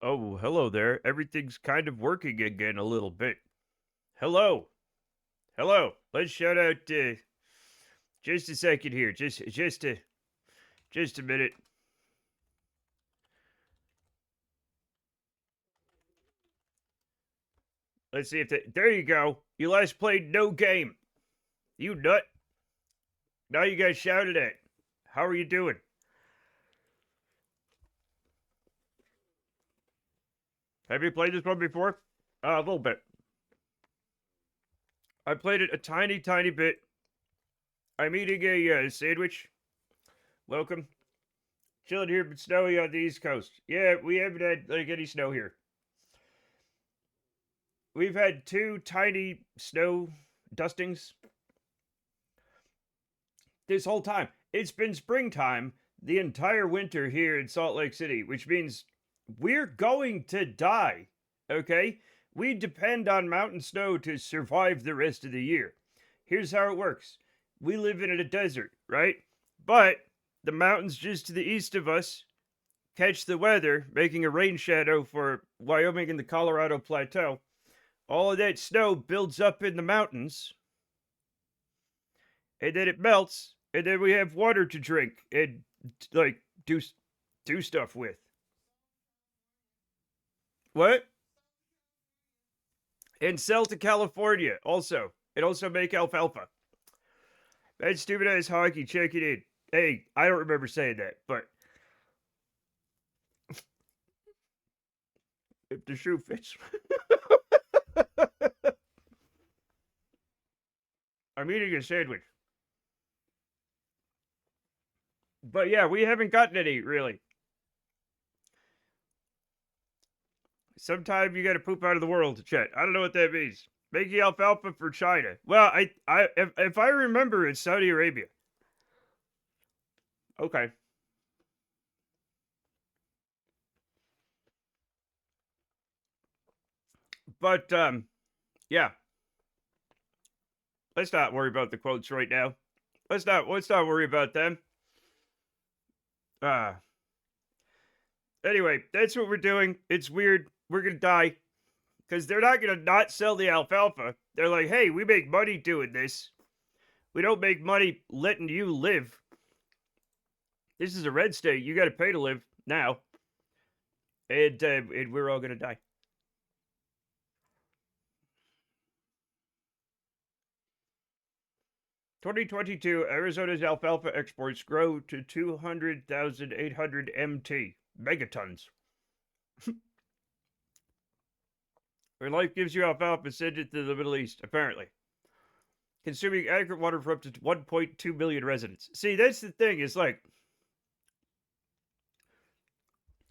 Oh, hello there. Everything's kind of working again a little bit. Hello. Hello. Let's shout out just a second here. Just a minute. Let's see if there you go. You last played no game. You nut. Now you guys shouted at. How are you doing? Have you played this one before? A little bit. I played it a tiny bit. I'm eating a sandwich. Welcome. Chilling here, but snowy on the East Coast. Yeah, we haven't had like any snow here. We've had two tiny snow dustings this whole time. It's been springtime the entire winter here in Salt Lake City, which means we're going to die. Okay? We depend on mountain snow to survive the rest of the year. Here's how it works. We live in a desert, right? But the mountains just to the east of us catch the weather, making a rain shadow for Wyoming and the Colorado Plateau. All of that snow builds up in the mountains, and then it melts, and then we have water to drink and like do stuff with. What? And sell to California also. And also make alfalfa. That stupid ass hockey, check it in. Hey, I don't remember saying that, but if the shoe fits. I'm eating a sandwich. But yeah, we haven't gotten any, really. Sometime you gotta poop out of the world, Chet. I don't know what that means. Making alfalfa for China. Well, if I remember, it's Saudi Arabia. Okay. But yeah. Let's not worry about the quotes right now. Let's not worry about them. Uh anyway, that's what we're doing. It's weird. We're gonna die. Because they're not gonna not sell the alfalfa. They're like, hey, we make money doing this. We don't make money letting you live. This is a red state. You gotta pay to live now. And we're all gonna die. 2022, Arizona's alfalfa exports grow to 200,800 MT, megatons. Where life gives you alfalfa, send it to the Middle East, apparently. Consuming adequate water for up to 1.2 million residents. See, that's the thing, is like,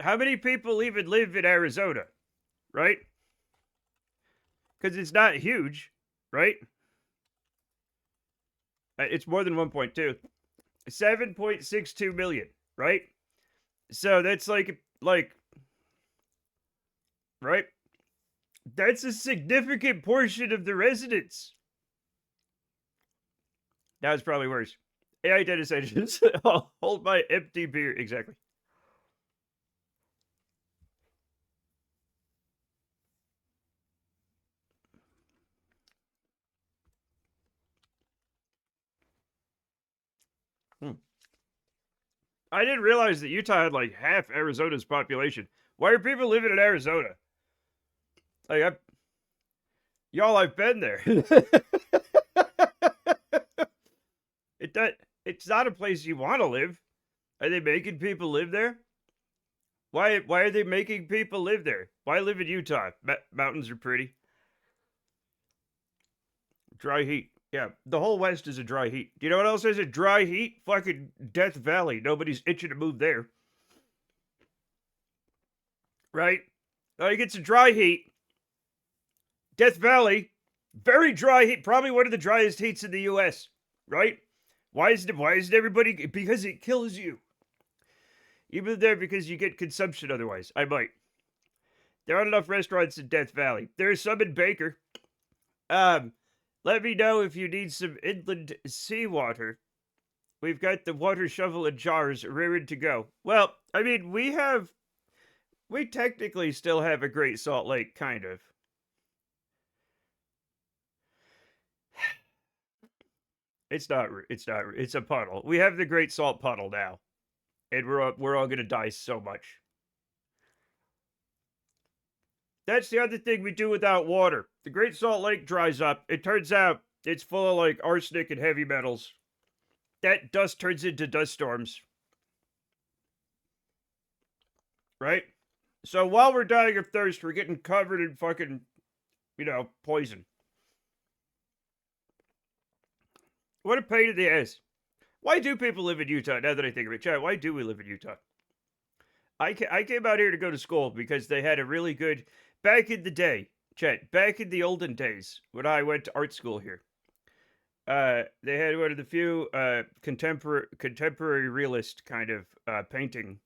how many people even live in Arizona, right? Because it's not huge, right? It's more than 1.2. 7.62 million, right? So that's like right? That's a significant portion of the residents. Now it's probably worse. AI data scientists. I'll hold my empty beer. Exactly. Hmm. I didn't realize that Utah had like half Arizona's population. Why are people living in Arizona? Like, I've been there. It's not a place you want to live. Are they making people live there? Why are they making people live there? Why live in Utah? Mountains are pretty. Dry heat. Yeah, the whole West is a dry heat. Do you know what else is a dry heat? Fucking Death Valley. Nobody's itching to move there. Right? Like, it's a dry heat. Death Valley, very dry heat. Probably one of the driest heats in the U.S. Right? Why isn't everybody? Because it kills you. You move there because you get consumption otherwise. I might. There aren't enough restaurants in Death Valley. There's some in Baker. Let me know if you need some inland seawater. We've got the water shovel and jars rearing to go. Well, I mean, we have We technically still have a Great Salt Lake, kind of. It's a puddle. We have the Great Salt Puddle now. And we're all gonna die so much. That's the other thing we do without water. The Great Salt Lake dries up. It turns out it's full of like arsenic and heavy metals. That dust turns into dust storms. Right? So while we're dying of thirst, we're getting covered in fucking, poison. What a pain in the ass. Why do people live in Utah? Now that I think of it, Chad, why do we live in Utah? I came out here to go to school because they had a really good, back in the day, Chet, back in the olden days when I went to art school here. They had one of the few contemporary realist kind of painting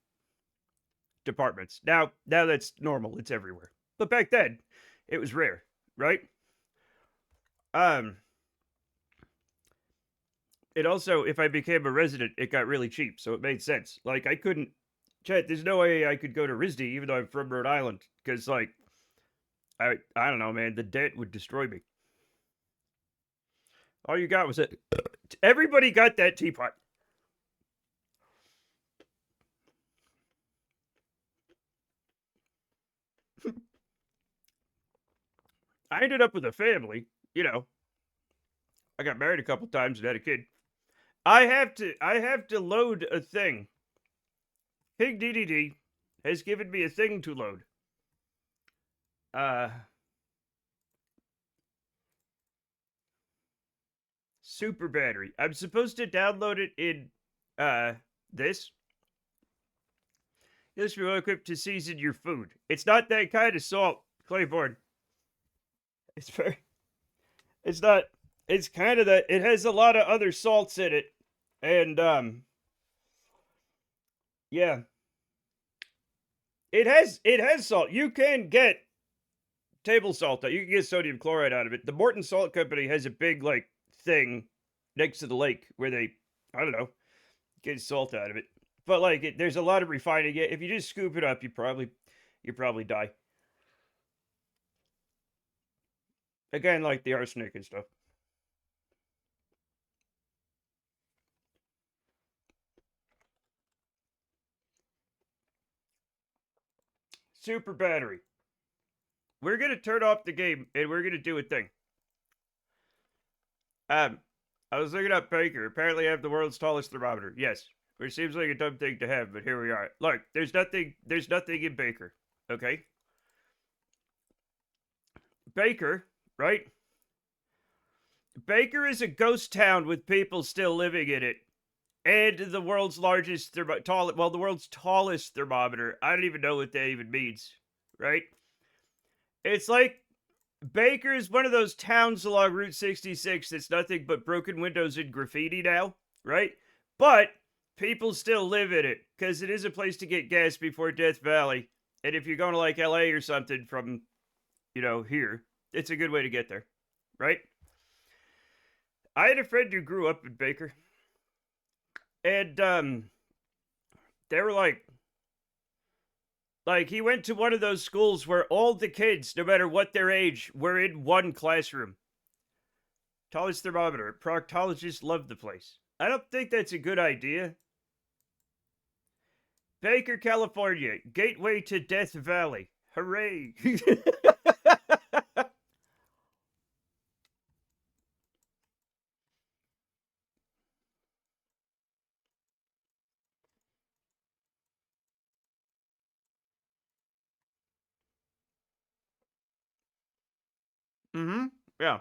departments. Now that's normal; it's everywhere. But back then, it was rare, right? It also, if I became a resident, it got really cheap, so it made sense. Like I couldn't, Chet. There's no way I could go to RISD even though I'm from Rhode Island, because like, I don't know, man. The debt would destroy me. All you got was it. Everybody got that teapot. I ended up with a family, I got married a couple times and had a kid. I have to load a thing. Pig DDD has given me a thing to load. Super battery. I'm supposed to download it in this. This will be well equipped to season your food. It's not that kind of salt, Claiborne. It's very. It's not. It's kind of that. It has a lot of other salts in it, and yeah. It has salt. You can get table salt. You can get sodium chloride out of it. The Morton Salt Company has a big like thing next to the lake where they, I don't know, get salt out of it. But like, there's a lot of refining it. If you just scoop it up, you probably die. Again, like the arsenic and stuff. Super battery. We're gonna turn off the game and we're gonna do a thing. I was looking up Baker. Apparently, I have the world's tallest thermometer. Yes, which seems like a dumb thing to have, but here we are. Look, there's nothing in Baker. Okay, Baker, right? Baker is a ghost town with people still living in it, and the world's the world's tallest thermometer. I don't even know what that even means, right? It's like Baker is one of those towns along Route 66 that's nothing but broken windows and graffiti now, right? But people still live in it because it is a place to get gas before Death Valley. And if you're going to like LA or something from, here, it's a good way to get there, right? I had a friend who grew up in Baker. And they were like he went to one of those schools where all the kids, no matter what their age, were in one classroom. Tallest thermometer. Proctologists love the place. I don't think that's a good idea. Baker, California. Gateway to Death Valley. Hooray. Mm-hmm. Yeah.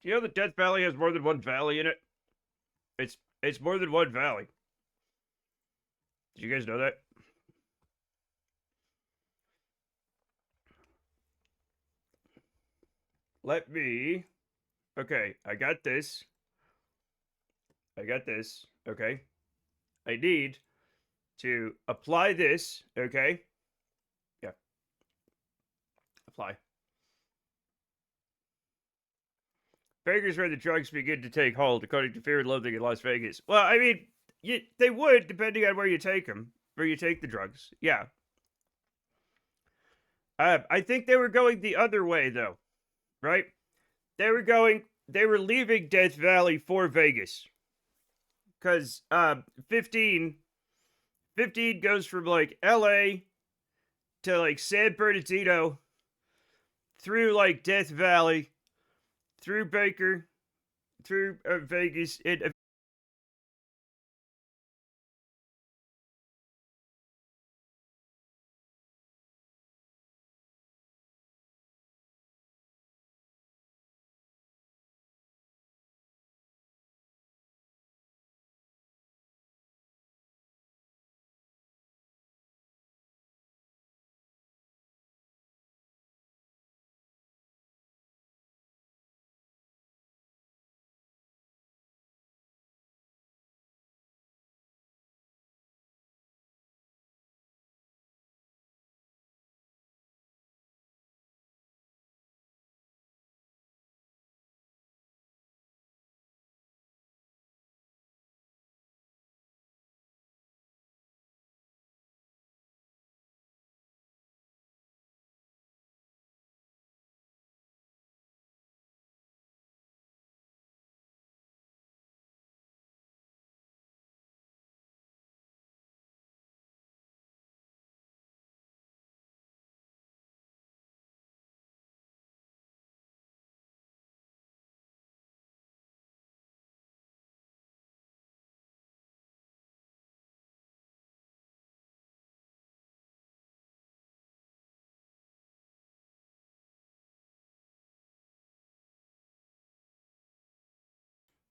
Do you know that Death Valley has more than one valley in it? It's more than one valley. Did you guys know that? Let me. Okay, I got this. Okay. I need to apply this. Okay. Yeah. Apply. Vegas where the drugs begin to take hold, according to Fear and Loathing in Las Vegas. Well, I mean, they would, depending on where you take them, where you take the drugs. Yeah. I think they were going the other way, though, right? They were leaving Death Valley for Vegas. Because 15 goes from, like, LA to, like, San Bernardino, through, like, Death Valley, through Baker, through Vegas.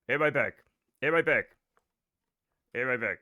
Hey, my back. Hey, my back. Hey, my back.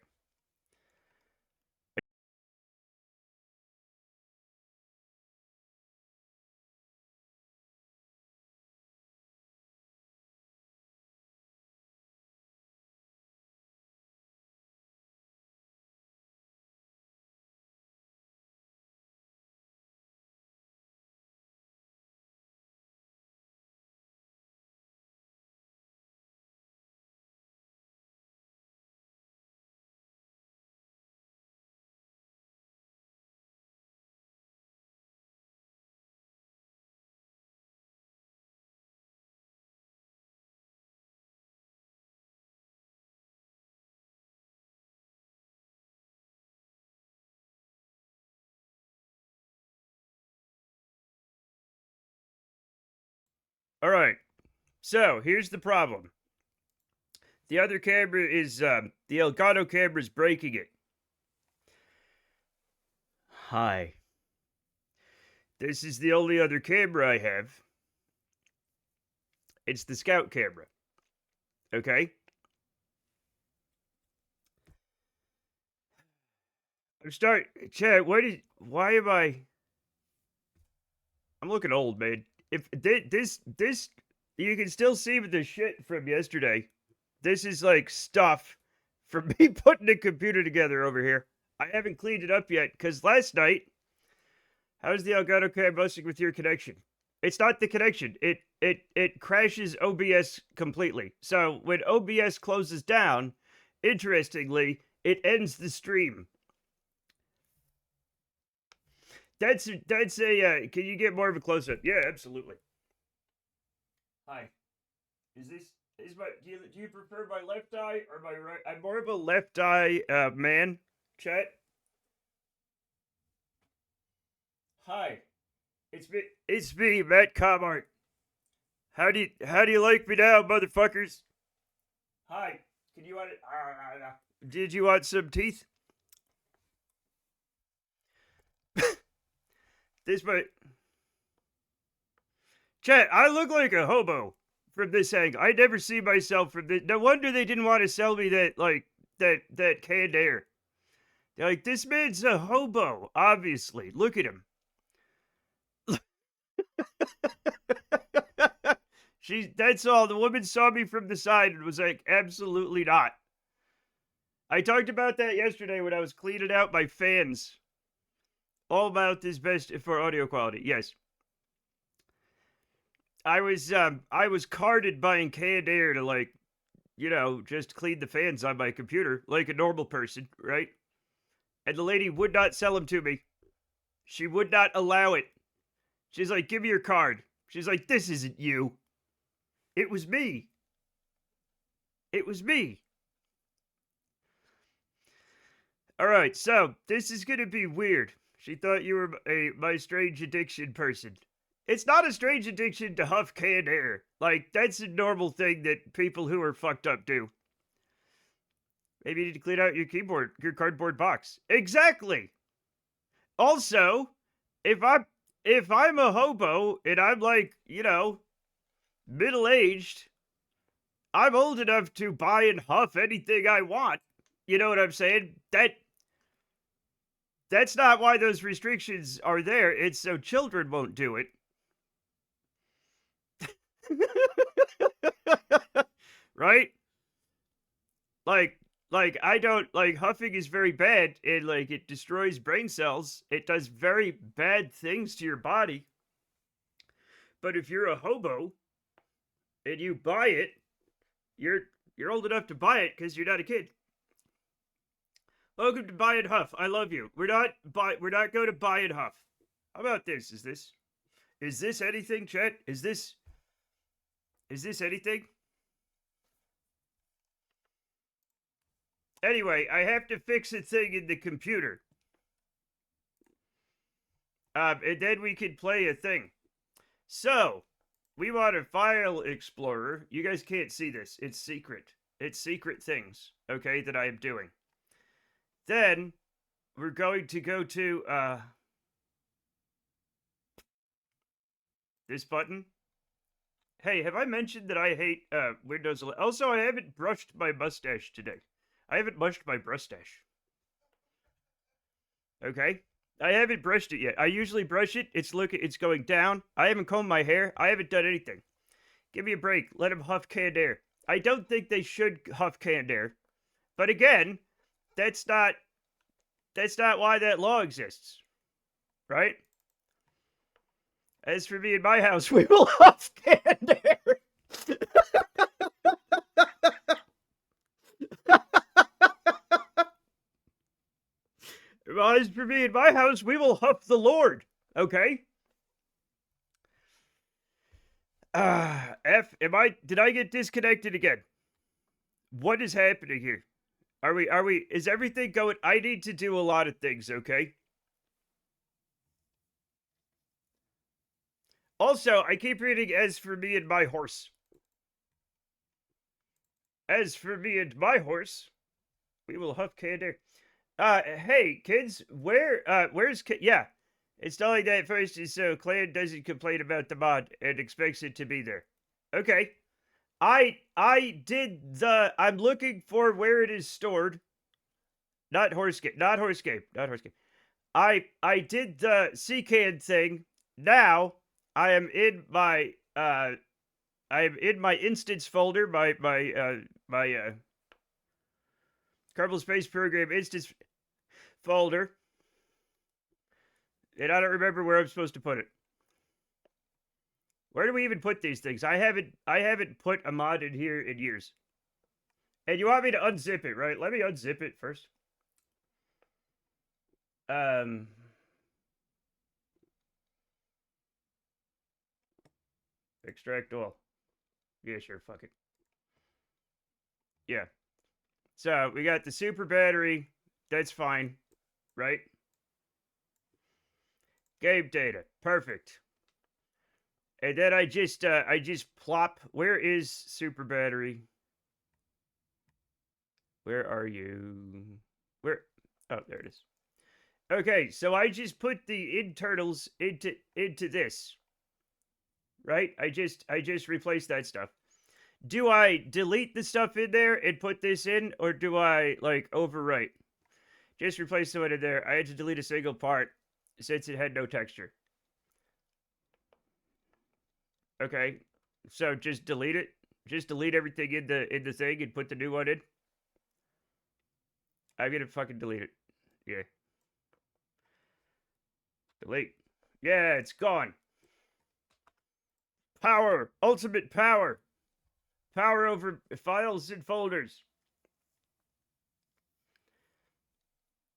All right. So here's the problem. The other camera is the Elgato camera is breaking it. Hi. This is the only other camera I have. It's the Scout camera. Okay? Chad, why am I'm looking old, man. If this, you can still see the shit from yesterday. This is like stuff from me putting the computer together over here. I haven't cleaned it up yet, because last night, how's the Elgato cam busting with your connection? It's not the connection. It crashes OBS completely. So when OBS closes down, interestingly, it ends the stream. That's a can you get more of a close up? Yeah, absolutely. Hi. Is my do you prefer my left eye or my right? I'm more of a left eye man. Chat. Hi. It's me, Matt Comart. How do you like me now, motherfuckers? Hi. Can you want it? Did you want some teeth? This might Chat, I look like a hobo from this angle. I never see myself from this. No wonder they didn't want to sell me that canned air. They're like, this man's a hobo, obviously. Look at him. That's all. The woman saw me from the side and was like, absolutely not. I talked about that yesterday when I was cleaning out my fans. All about this best for audio quality. Yes. I was carded buying canned air to like, just clean the fans on my computer like a normal person, right? And the lady would not sell them to me. She would not allow it. She's like, "Give me your card." She's like, "This isn't you. It was me. It was me." All right, so this is gonna be weird. She thought you were my strange addiction person. It's not a strange addiction to huff canned air. Like, that's a normal thing that people who are fucked up do. Maybe you need to clean out your cardboard box. Exactly. Also, if I'm a hobo and I'm like, middle aged, I'm old enough to buy and huff anything I want. You know what I'm saying? That's not why those restrictions are there. It's so children won't do it. Right? Like I don't like huffing is very bad and like it destroys brain cells. It does very bad things to your body. But if you're a hobo and you buy it, you're old enough to buy it because you're not a kid. Welcome to Buy and Huff. I love you. We're not going to buy and huff. How about this? Is this anything, Chet? Is this anything? Anyway, I have to fix a thing in the computer. And then we can play a thing. So, we want a file explorer. You guys can't see this. It's secret. It's secret things, okay, that I am doing. Then, we're going to go to, this button. Hey, have I mentioned that I hate, Windows 11? Also, I haven't brushed my mustache today. I haven't brushed my mustache. Okay? I haven't brushed it yet. I usually brush it. It's going down. I haven't combed my hair. I haven't done anything. Give me a break. Let him huff canned air. I don't think they should huff canned air. But again, that's not why that law exists. Right? As for me in my house, we will huff canned air. As for me in my house, we will huff the Lord. Okay? Did I get disconnected again? What is happening here? Is everything going? I need to do a lot of things, okay? Also, I keep reading as for me and my horse. As for me and my horse, we will huff canned air. Hey, kids, where's, yeah, it's not like that first, so Clan doesn't complain about the mod and expects it to be there. Okay. I'm looking for where it is stored. Not Horsecape. I did the CCAN thing. Now, I am in my instance folder, my Kerbal Space Program instance folder. And I don't remember where I'm supposed to put it. Where do we even put these things? I haven't put a mod in here in years. And you want me to unzip it, right? Let me unzip it first. Extract all. Yeah, sure, fuck it. Yeah. So, we got the super battery. That's fine, right? Game data. Perfect. And then I just plop. Where is super battery? Where are you? Where? Oh, there it is. Okay, so I just put the internals into this. Right? I just replaced that stuff. Do I delete the stuff in there and put this in, or do I like overwrite? Just replace the one in there. I had to delete a single part since it had no texture. Okay, so just delete it. Just delete everything in the thing and put the new one in. I'm gonna fucking delete it. Yeah. Delete. Yeah, it's gone. Power. Ultimate power. Power over files and folders.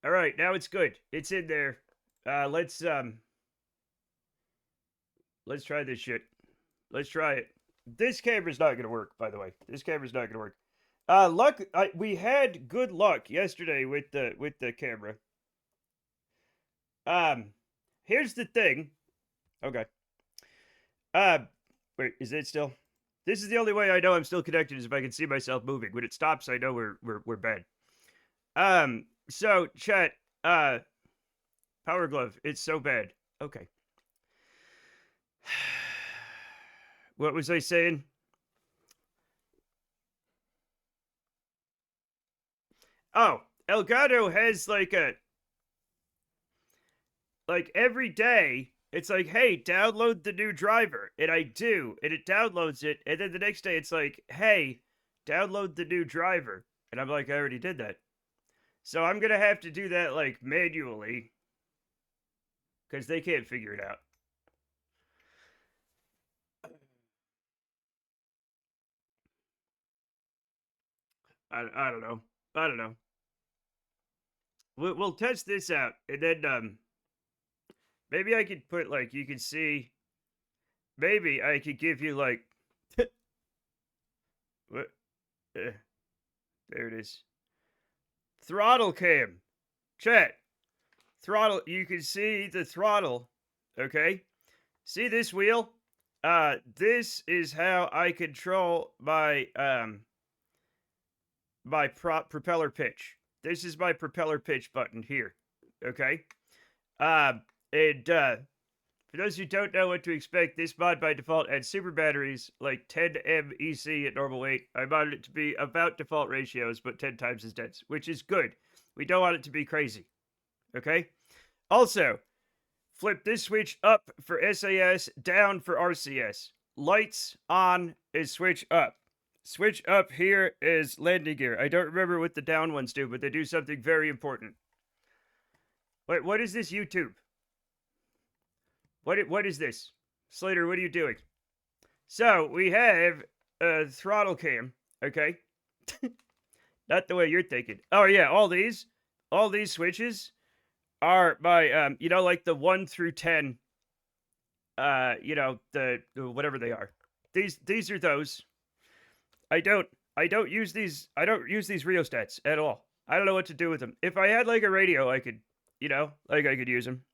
All right, now it's good. It's in there. Let's try this shit. Let's try it. This camera's not gonna work, by the way. This camera's not gonna work. We had good luck yesterday with the camera. Here's the thing. Okay. Wait, is it still? This is the only way I know I'm still connected is if I can see myself moving. When it stops, I know we're bad. So chat, Power Glove, it's so bad. Okay. What was I saying? Oh, Elgato has like every day, it's like, hey, download the new driver. And I do, and it downloads it. And then the next day it's like, hey, download the new driver. And I'm like, I already did that. So I'm going to have to do that like manually. Because they can't figure it out. I don't know. I don't know. We'll test this out. And then, maybe I could put like, you can see, maybe I could give you like, what? There it is. Throttle cam. Chat. Throttle. You can see the throttle. Okay. See this wheel? This is how I control my, propeller pitch. This is my propeller pitch button here. Okay. For those who don't know what to expect, this mod by default adds super batteries like 10 MEC at normal weight. I modded it to be about default ratios, but 10 times as dense, which is good. We don't want it to be crazy. Okay? Also, flip this switch up for SAS, down for RCS. Lights on is switch up. Switch up here is landing gear. I don't remember what the down ones do, but they do something very important. Wait, what is this YouTube? What is this? Slater, what are you doing? So, we have a throttle cam, okay? Not the way you're thinking. Oh, yeah, all these switches are my, like the 1 through 10, the whatever they are. These are those. I don't use these rheostats at all. I don't know what to do with them. If I had like a radio, I could, I could use them.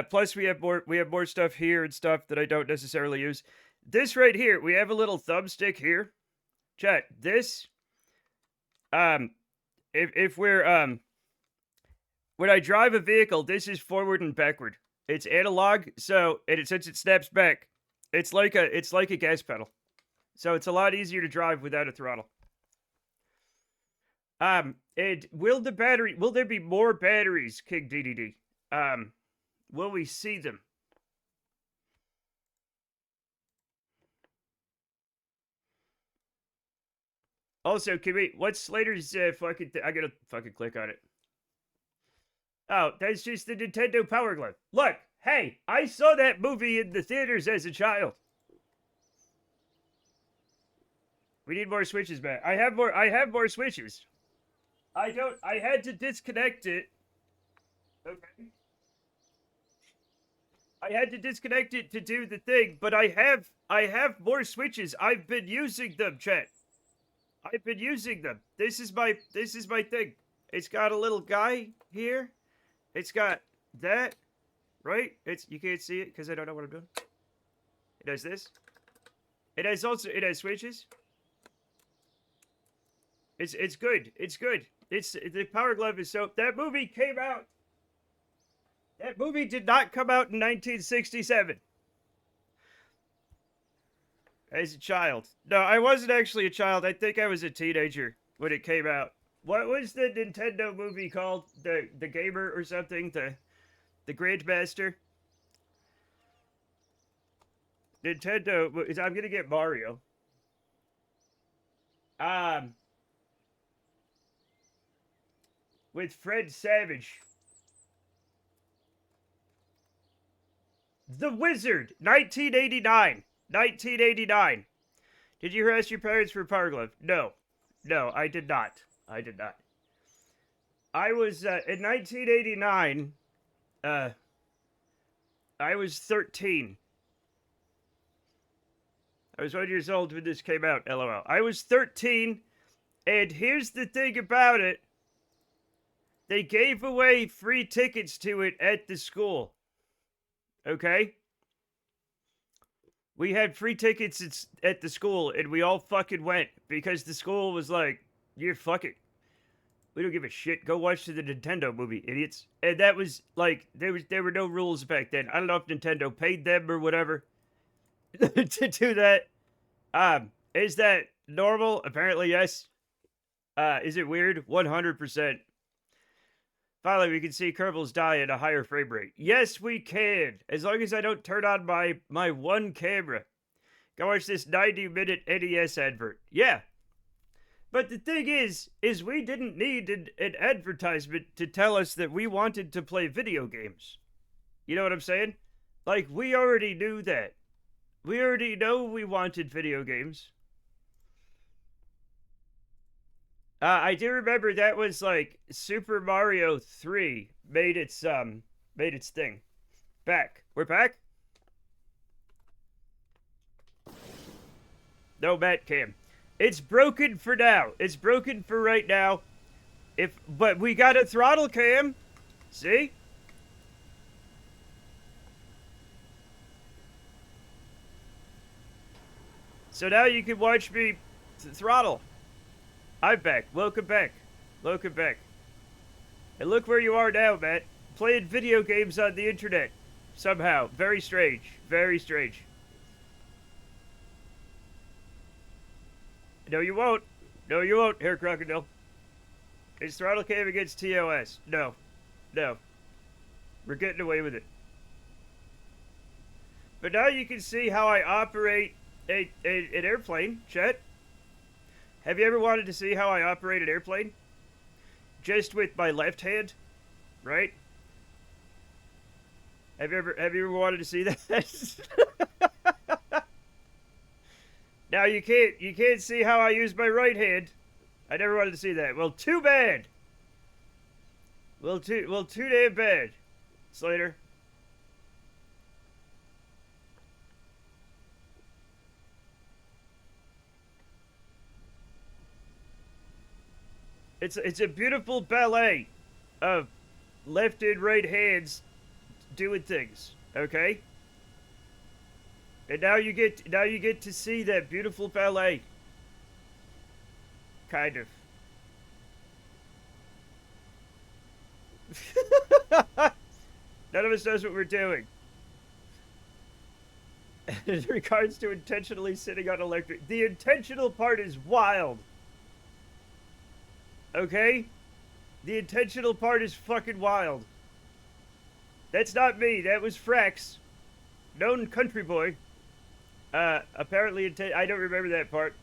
Plus we have more stuff here and stuff that I don't necessarily use. This right here, we have a little thumbstick here. Chat, this, if we're, when I drive a vehicle, this is forward and backward. It's analog, so, since it snaps back, it's like a gas pedal. So it's a lot easier to drive without a throttle. And will there be more batteries, King DDD? Will we see them? Also, what's Slater's fucking I gotta fucking click on it. Oh, that's just the Nintendo Power Glove. Look, hey, I saw that movie in the theaters as a child. We need more switches, man. I have more switches. I had to disconnect it. Okay. I had to disconnect it to do the thing, but I have more switches. I've been using them, chat. I've been using them. This is my thing. It's got a little guy here. It's got that, right? You can't see it because I don't know what I'm doing. It has this. It has switches. It's good. It's good. The Power Glove is so. That movie came out. That movie did not come out in 1967. As a child. No, I wasn't actually a child. I think I was a teenager when it came out. What was the Nintendo movie called? The Gamer or something? The Grandmaster? Nintendo. I'm gonna get Mario. With Fred Savage. The Wizard, 1989. 1989. Did you harass your parents for Power Glove? No. No, I did not. I did not. I was, in 1989, I was 13. I was 1 year old when this came out, lol. I was 13, and here's the thing about it. They gave away free tickets to it at the school. Okay? We had free tickets at the school, and we all fucking went, because the school was like, you're fucking... We don't give a shit. Go watch the Nintendo movie, idiots. And that was, like, there were no rules back then. I don't know if Nintendo paid them or whatever to do that. Is that normal? Apparently, yes. Is it weird? 100%. Finally, we can see Kerbals die at a higher frame rate. Yes, we can. As long as I don't turn on my one camera. Go watch this 90-minute NES advert. Yeah. But the thing is we didn't need an advertisement to tell us that we wanted to play video games. You know what I'm saying? Like, we already knew that. We already know we wanted video games. I do remember that was like Super Mario 3 made its thing. Back. We're back? No Matt cam. It's broken for now. It's broken for right now. But we got a throttle cam. See? So now you can watch me throttle. I'm back. Welcome back. Welcome back. And look where you are now, Matt. Playing video games on the internet. Somehow. Very strange. Very strange. No, you won't. No, you won't, Hair Crocodile. Is throttle cam against TOS? No. No. We're getting away with it. But now you can see how I operate an airplane, Chet. Have you ever wanted to see how I operate an airplane? Just with my left hand, right? Have you ever wanted to see that? Now you can't see how I use my right hand. I never wanted to see that. Well, too bad. Well, too damn bad. Slater. It's a beautiful ballet of left and right hands doing things, okay? And now you get to see that beautiful ballet. Kind of. None of us knows what we're doing. In regards to intentionally sitting on electric, the intentional part is wild. Okay? The intentional part is fucking wild. That's not me. That was Frex. Known country boy. Apparently, I don't remember that part.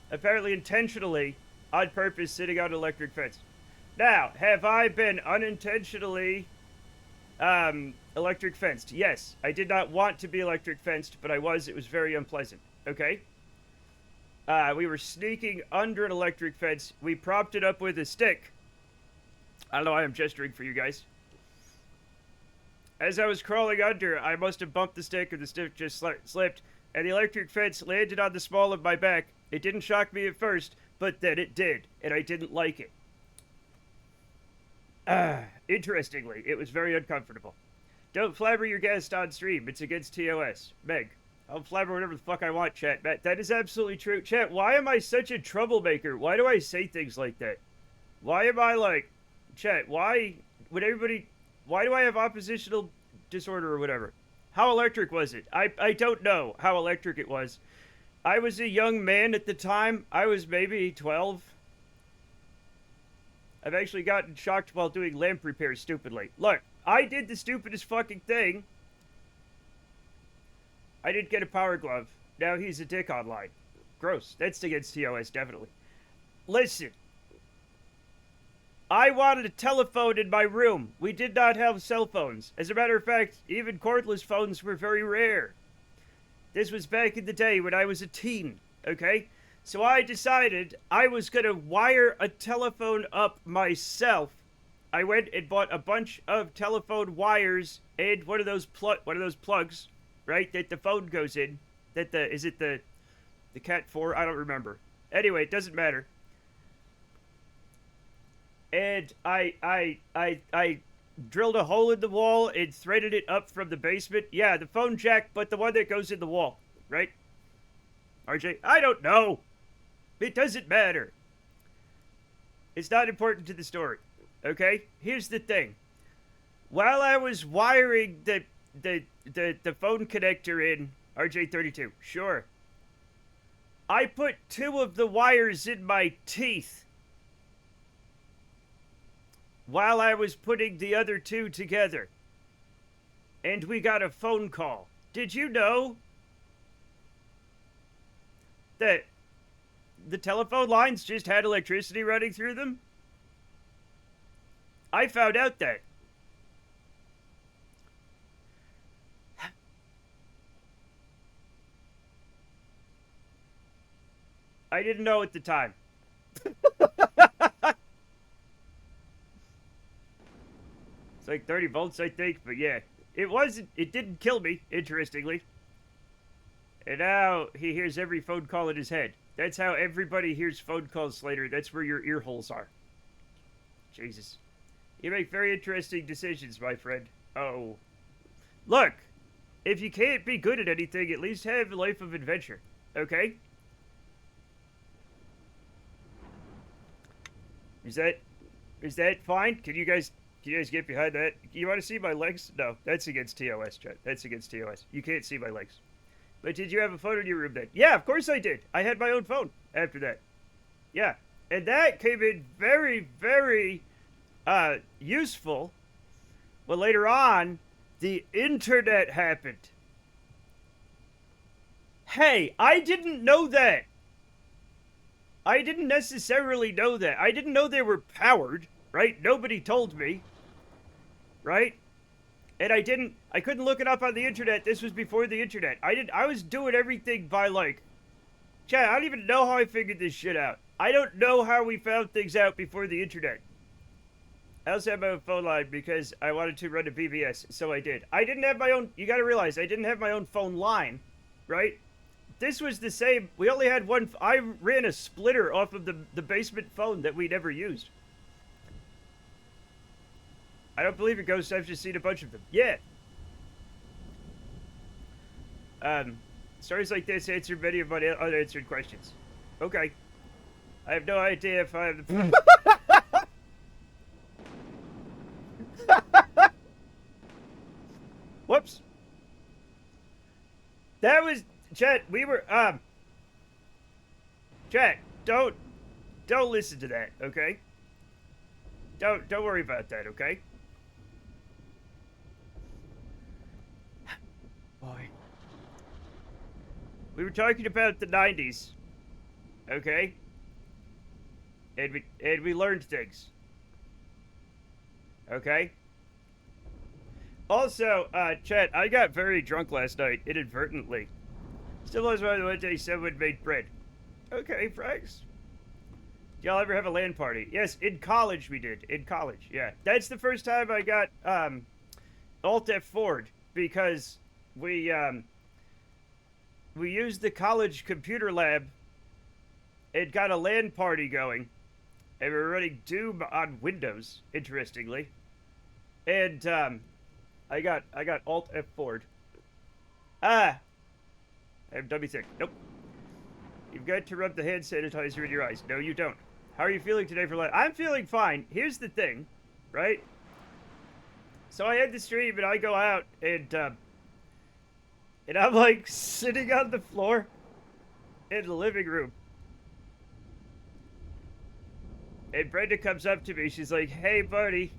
Apparently intentionally, on purpose, sitting on an electric fence. Now, have I been unintentionally electric fenced? Yes. I did not want to be electric fenced, but I was. It was very unpleasant. Okay? We were sneaking under an electric fence. We propped it up with a stick. I don't know why I'm gesturing for you guys. As I was crawling under, I must have bumped the stick or the stick just slipped, and the electric fence landed on the small of my back. It didn't shock me at first, but then it did, and I didn't like it. Interestingly, it was very uncomfortable. Don't flabber your guest on stream. It's against TOS. Meg. I'll flabber whatever the fuck I want, chat. Matt, that is absolutely true. Chat, why am I such a troublemaker? Why do I say things like that? Why am I like... Chat, why would everybody... Why do I have oppositional disorder or whatever? How electric was it? I don't know how electric it was. I was a young man at the time. I was maybe 12. I've actually gotten shocked while doing lamp repairs stupidly. Look, I did the stupidest fucking thing. I didn't get a power glove. Now he's a dick online. Gross. That's against TOS, definitely. Listen. I wanted a telephone in my room. We did not have cell phones. As a matter of fact, even cordless phones were very rare. This was back in the day when I was a teen, okay? So I decided I was gonna wire a telephone up myself. I went and bought a bunch of telephone wires and one of those plugs, right, that the phone goes in. Is it the Cat 4? I don't remember. Anyway, it doesn't matter. And I drilled a hole in the wall and threaded it up from the basement. Yeah, the phone jack, but the one that goes in the wall, right? RJ, I don't know. It doesn't matter. It's not important to the story. Okay? Here's the thing. While I was wiring the phone connector in RJ32, sure, I put 2 of the wires in my teeth while I was putting the other 2 together. And we got a phone call. Did you know that the telephone lines just had electricity running through them? I found out that. I didn't know at the time. It's like 30 volts, I think, but yeah. It didn't kill me, interestingly. And now he hears every phone call in his head. That's how everybody hears phone calls, Slater. That's where your ear holes are. Jesus. You make very interesting decisions, my friend. Oh. Look, if you can't be good at anything, at least have a life of adventure. Okay? Is that fine? Can you guys get behind that? You want to see my legs? No, that's against TOS, chat. That's against TOS. You can't see my legs. But did you have a phone in your room then? Yeah, of course I did. I had my own phone after that. Yeah. And that came in very, very useful. But later on, the internet happened. Hey, I didn't know that. I didn't necessarily know that. I didn't know they were powered, right? Nobody told me, right? And I couldn't look it up on the internet. This was before the internet. I was doing everything by like, chat, I don't even know how I figured this shit out. I don't know how we found things out before the internet. I also had my own phone line because I wanted to run a BBS, so I did. I didn't have my own, you gotta realize, I didn't have my own phone line, right? This was the same, we only had one, I ran a splitter off of the basement phone that we never used. I don't believe it, Ghost, I've just seen a bunch of them. Yeah. Stories like this answer many of my unanswered questions. Okay. I have no idea if I have the... Whoops. That was... Chat, we were, Chat, don't listen to that, okay? Don't worry about that, okay? Boy. We were talking about the 90s, okay? And we learned things. Okay? Also, chat, I got very drunk last night, inadvertently. Still was by the one day someone made bread. Okay, Frags. Did y'all ever have a LAN party? Yes, in college we did. In college, yeah. That's the first time I got, Alt F4'd, because we used the college computer lab and got a LAN party going. And we were running Doom on Windows, interestingly. And, I got Alt F4'd. I have dummy sick. Nope. You've got to rub the hand sanitizer in your eyes. No, you don't. How are you feeling today for life? I'm feeling fine. Here's the thing, right? So I had the stream and I go out and I'm like sitting on the floor in the living room. And Brenda comes up to me. She's like, "Hey, buddy,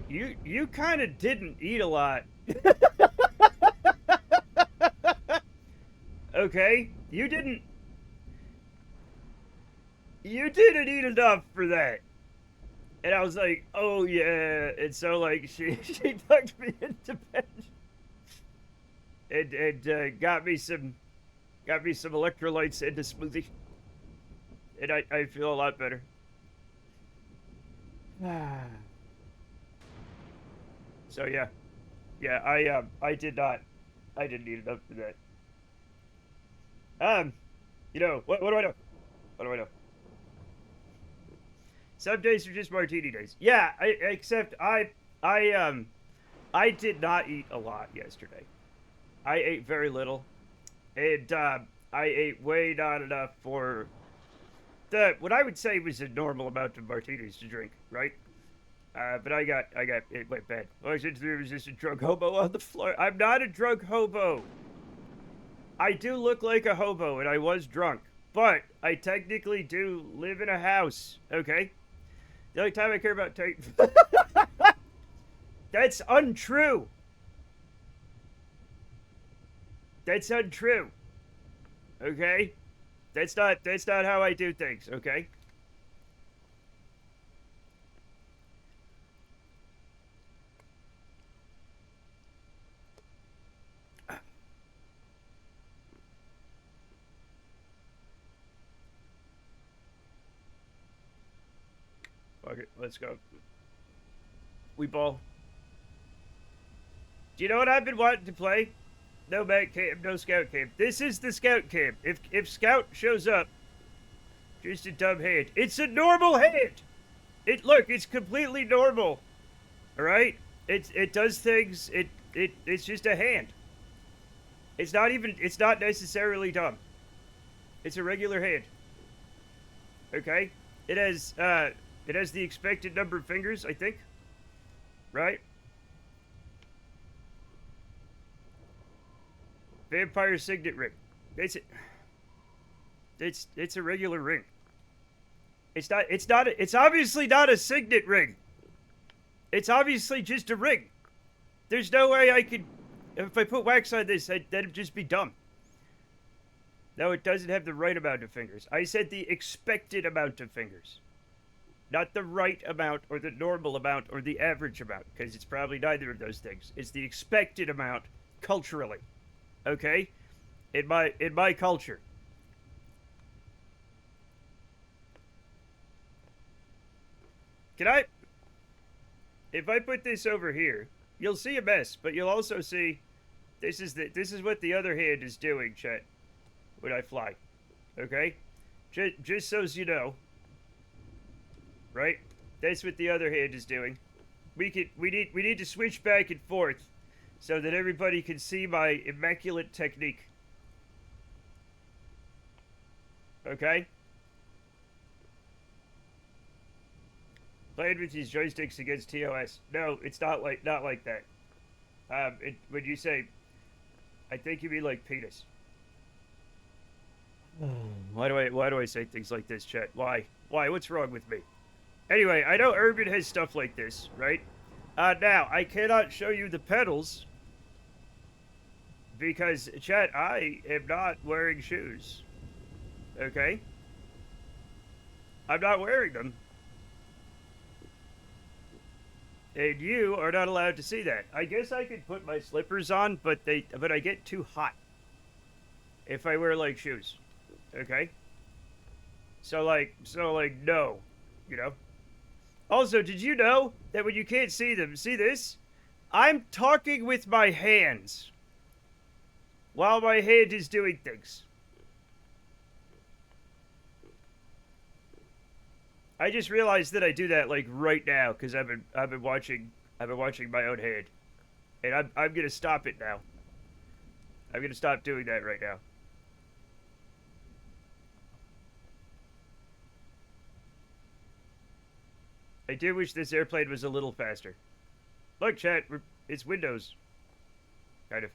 you kind of didn't eat a lot." Okay, you didn't eat enough for that. And I was like, "Oh yeah." And so like she tucked me into bed. and got me some electrolytes and a smoothie, and I feel a lot better. So yeah, yeah, I did not, I didn't eat enough for that. You know what do I know? What do I know? Some days are just martini days. Yeah, except I did not eat a lot yesterday. I ate very little, and I ate way not enough for the what I would say was a normal amount of martinis to drink, right? But I got it went bad. All I said there was just a drunk hobo on the floor. I'm not a drunk hobo. I do look like a hobo, and I was drunk, but I technically do live in a house. Okay, the only time I care about that's untrue. That's untrue. Okay, that's not how I do things. Okay. Okay, let's go. We ball. Do you know what I've been wanting to play? No mat camp, no scout camp. This is the scout camp. If scout shows up, just a dumb hand. It's a normal hand. It's completely normal. All right. It does things. It's just a hand. It's not even. It's not necessarily dumb. It's a regular hand. Okay. It has the expected number of fingers, I think. Right. Vampire signet ring. It's it. It's a regular ring. It's not. It's not. It's obviously not a signet ring. It's obviously just a ring. There's no way I could. If I put wax on this, that'd just be dumb. No, it doesn't have the right amount of fingers. I said the expected amount of fingers. Not the right amount, or the normal amount, or the average amount, because it's probably neither of those things. It's the expected amount culturally. Okay? In my culture. Can I... If I put this over here, you'll see a mess, but you'll also see... This is what the other hand is doing, chat. When I fly. Okay? Just so you know. Right? That's what the other hand is doing. We need to switch back and forth so that everybody can see my immaculate technique. Okay? Playing with these joysticks against TOS. No, it's not like that. When you say, I think you mean like penis. Why do I say things like this, chat? Why? What's wrong with me? Anyway, I know Urban has stuff like this, right? Now, I cannot show you the pedals because, chat, I am not wearing shoes. Okay? I'm not wearing them. And you are not allowed to see that. I guess I could put my slippers on, but I get too hot if I wear, like, shoes. Okay? So, no. You know? Also, did you know that when you can't see them, see this? I'm talking with my hands while my hand is doing things. I just realized that I do that like right now because I've been watching my own hand, and I'm gonna stop it now. I'm gonna stop doing that right now. I do wish this airplane was a little faster. Look, chat, it's Windows. Kind of.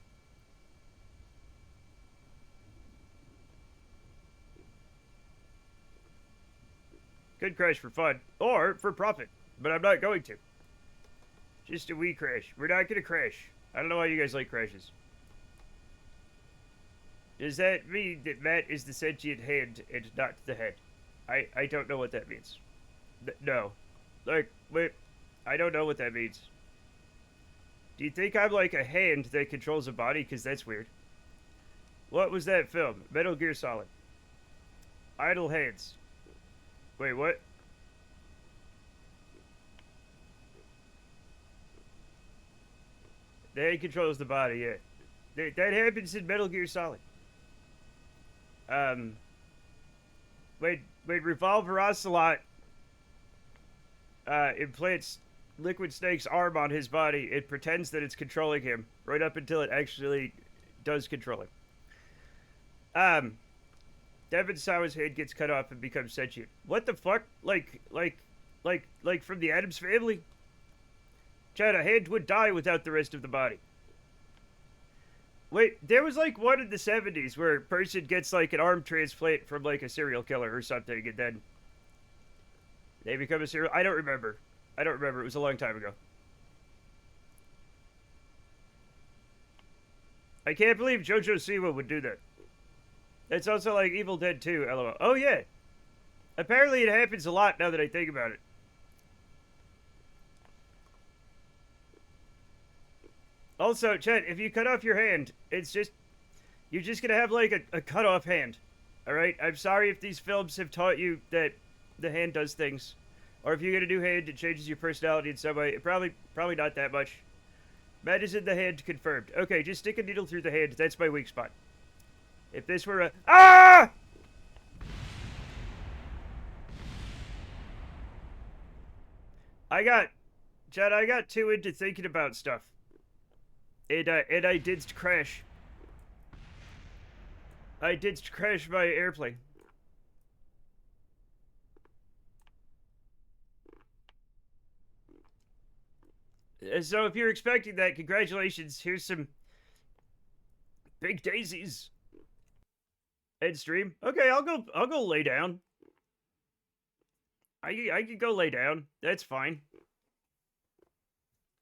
Could crash for fun, or for profit, but I'm not going to. Just a wee crash. We're not gonna crash. I don't know why you guys like crashes. Does that mean that Matt is the sentient hand and not the head? I don't know what that means. No. Like, wait, I don't know what that means. Do you think I'm like a hand that controls a body? Because that's weird. What was that film? Metal Gear Solid. Idle hands. Wait, what? The hand controls the body, yeah. That happens in Metal Gear Solid. When Revolver Ocelot implants Liquid Snake's arm on his body, it pretends that it's controlling him right up until it actually does control him. Devin Sawa's head gets cut off and becomes sentient. What the fuck? Like from the Addams Family? Chad, a hand would die without the rest of the body. Wait, there was like one in the 70s where a person gets like an arm transplant from like a serial killer or something, and then they become a serial. I don't remember. It was a long time ago. I can't believe JoJo Siwa would do that. It's also like Evil Dead 2, lol. Oh yeah. Apparently it happens a lot now that I think about it. Also, Chet, if you cut off your hand, it's just... You're just gonna have, like, a cut-off hand. Alright? I'm sorry if these films have taught you that the hand does things. Or if you get a new hand, it changes your personality in some way. Probably not that much. Matt is in the hand, confirmed. Okay, just stick a needle through the hand. That's my weak spot. If this were a... Ah! I got too into thinking about stuff. And I did crash. I did crash my airplane. So if you're expecting that, congratulations. Here's some big daisies. End stream. Okay, I'll go lay down. I can go lay down. That's fine.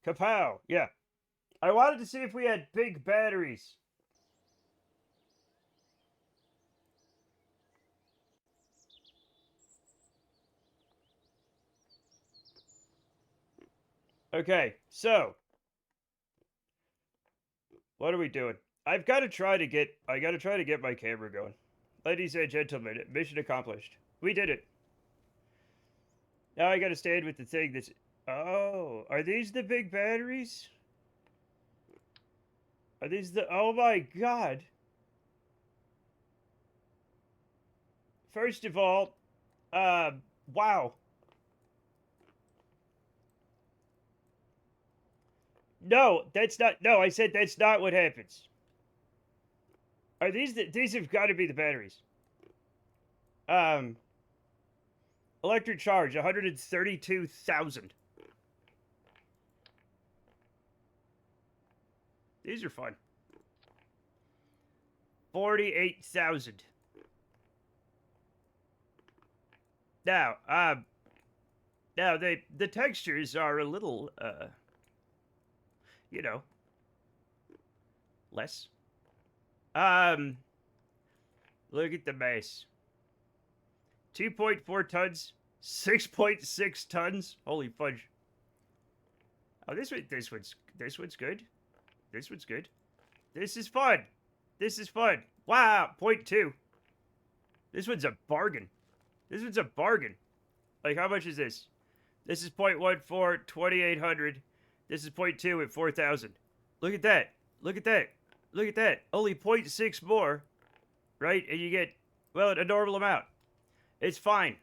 Kapow. Yeah. I wanted to see if we had big batteries. Okay, so what are we doing? I gotta try to get my camera going. Ladies and gentlemen, mission accomplished. We did it. Now I gotta stand with the thing that's... Oh, are these the big batteries? Are these the... Oh my god. First of all, wow. No, that's not... No, I said that's not what happens. Are these the... These have got to be the batteries. Electric charge, 132,000. These are fun. 48,000. Now, the textures are a little, you know, less. Look at the mass. 2.4 tons, 6.6 tons. Holy fudge. Oh, this one's good. This one's good. This is fun. This is fun. Wow, 0.2. This one's a bargain. This one's a bargain. Like, how much is this? This is 0.14, 2,800. This is 0.2 at 4,000. Look at that. Look at that. Look at that. Only 0.6 more, right? And you get, well, a normal amount. It's fine.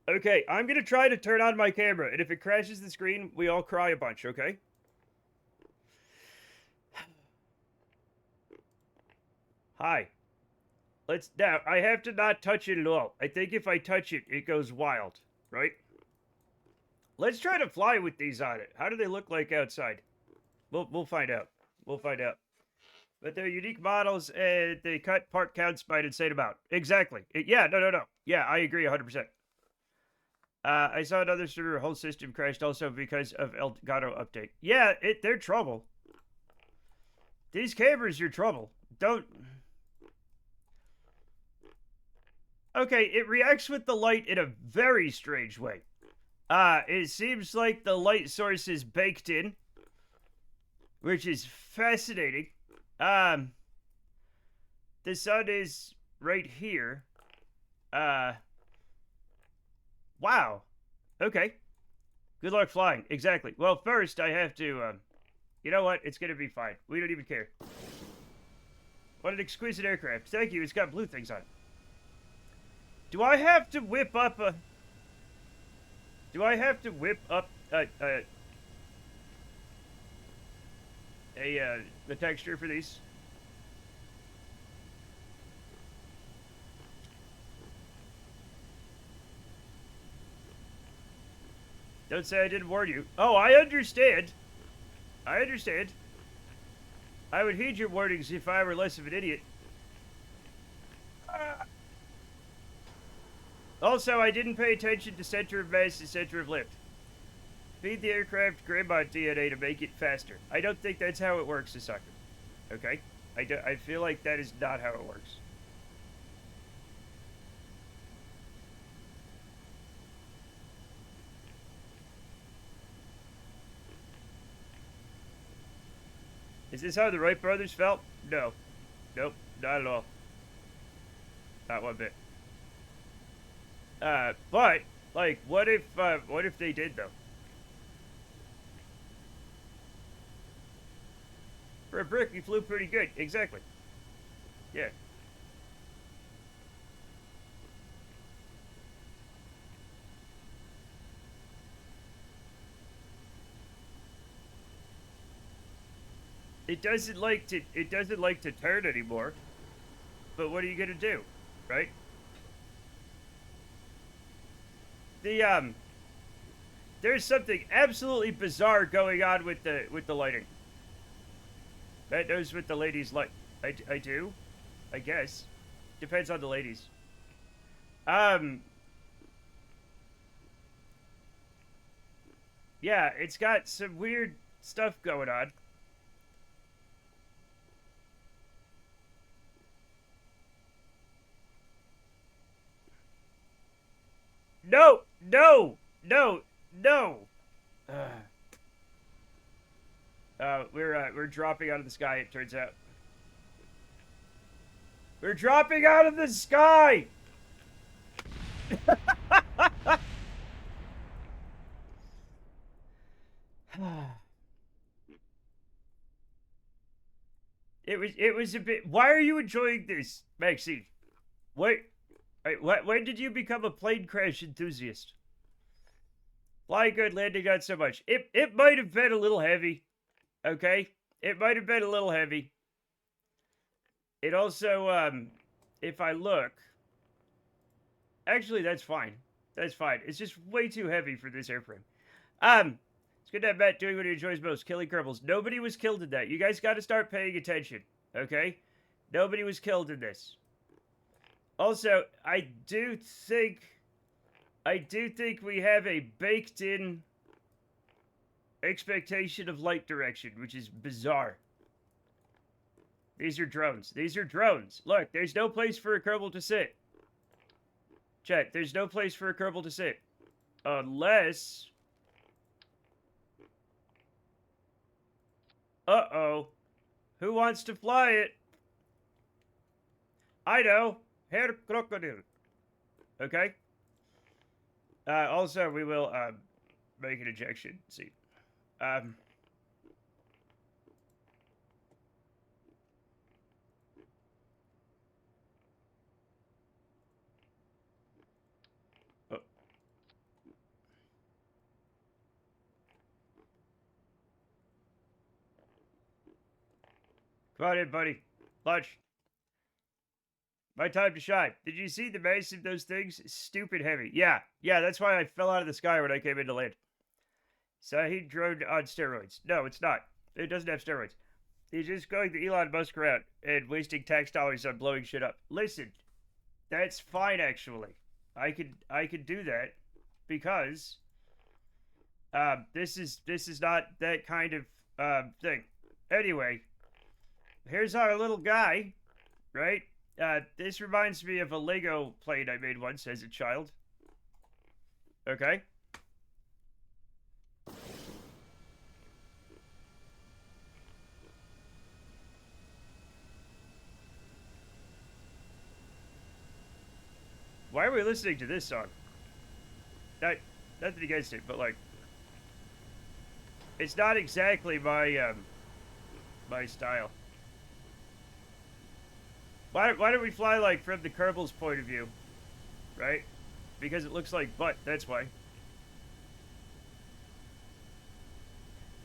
Okay, I'm gonna try to turn on my camera, and if it crashes the screen, we all cry a bunch, okay? Hi. Now, I have to not touch it at all. I think if I touch it, it goes wild, right? Let's try to fly with these on it. How do they look like outside? We'll find out. We'll find out. But they're unique models, and they cut part counts by an insane amount. Exactly. Yeah, no. Yeah, I agree 100%. I saw another server whole system crashed also because of Elgato update. Yeah, they're trouble. These cameras are trouble. Don't... Okay, it reacts with the light in a very strange way. It seems like the light source is baked in, which is fascinating. Um, the sun is right here. Uh, wow. Okay. Good luck flying. Exactly. Well, first I have to, you know what? It's gonna be fine. We don't even care. What an exquisite aircraft. Thank you. It's got blue things on it. Do I have to whip up a... Do I have to whip up the texture for these? Don't say I didn't warn you. Oh, I understand. I understand. I would heed your warnings if I were less of an idiot. Also, I didn't pay attention to center of mass and center of lift. Feed the aircraft grandma DNA to make it faster. I don't think that's how it works, Sasaki. Okay? I feel like that is not how it works. Is this how the Wright brothers felt? No. Nope. Not at all. Not one bit. But, like, what if they did, though? For a brick, you flew pretty good. Exactly. Yeah. It doesn't like to turn anymore. But what are you gonna do? Right? There's something absolutely bizarre going on with the lighting. That knows what the ladies like. I do, I guess. Depends on the ladies. Yeah, it's got some weird stuff going on. No, no, no, no. We're dropping out of the sky. It turns out. We're dropping out of the sky. It was a bit. Why are you enjoying this, Maxine? Wait, when did you become a plane crash enthusiast? Flying good, landing not so much. It might have been a little heavy. Okay, it might have been a little heavy. It also, if I look, actually that's fine. That's fine. It's just way too heavy for this airframe. It's good to have Matt doing what he enjoys most, killing Kerbals. Nobody was killed in that. You guys got to start paying attention, okay? Nobody was killed in this. Also, I do think we have a baked-in expectation of light direction, which is bizarre. These are drones. These are drones. Look, there's no place for a Kerbal to sit. Chat, there's no place for a Kerbal to sit. Unless... Uh-oh. Who wants to fly it? I know. Herr Crocodile. Okay? Also, we will, make an ejection seat. Oh. Come on in, buddy. Lunch. My time to shine. Did you see the mass of those things? Stupid heavy. Yeah, that's why I fell out of the sky when I came into land. Sahid drone on steroids. No, it's not. It doesn't have steroids. He's just going the Elon Musk route and wasting tax dollars on blowing shit up. Listen, that's fine actually. I could do that because this is not that kind of thing. Anyway, here's our little guy, right? This reminds me of a Lego plane I made once as a child. Okay? Why are we listening to this song? Not, nothing against it, but like, it's not exactly my style. Why don't we fly like from the Kerbal's point of view, right? Because it looks like butt. That's why.